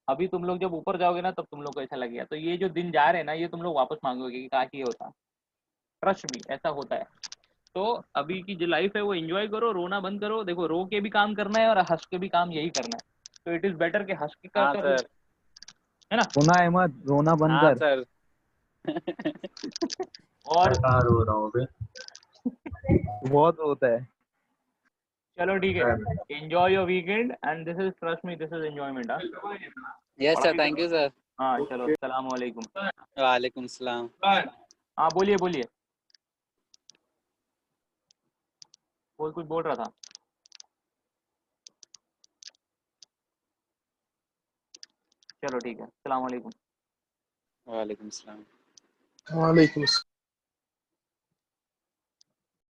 A: अभी तुम लोग जब ऊपर जाओगे ना, तब तुम लोग को ऐसा लगेगा. तो ये जो दिन जा रहे हैं ना, ये तुम लोग वापस मांगोगे कि काश ये होता. ट्रस्ट भी ऐसा होता है. तो अभी की जो लाइफ है वो एंजॉय करो, रोना बंद करो. देखो, रो के भी काम करना है और हंस के भी काम यही करना है. तो इट इज बेटर कि हंस के
G: हाँ
A: कर,
G: सर.
A: है ना?
C: पुनः अहमद, रोना बंद
G: हाँ
C: कर.
G: सर.
A: और
B: कहाँ रो रहा हूँ बे?
C: बहुत होता है.
A: चलो ठीक है, enjoy your weekend and this is, trust me, this is enjoyment.
G: Yes sir, thank you sir.
A: हाँ चलो, अस्सलाम वालेकुम.
G: वालेकुम सलाम.
A: हाँ बोलिए कोई कुछ बोल रहा था. चलो ठीक है, अस्सलाम वालेकुम.
G: वालेकुम सलाम.
H: वालेकुम.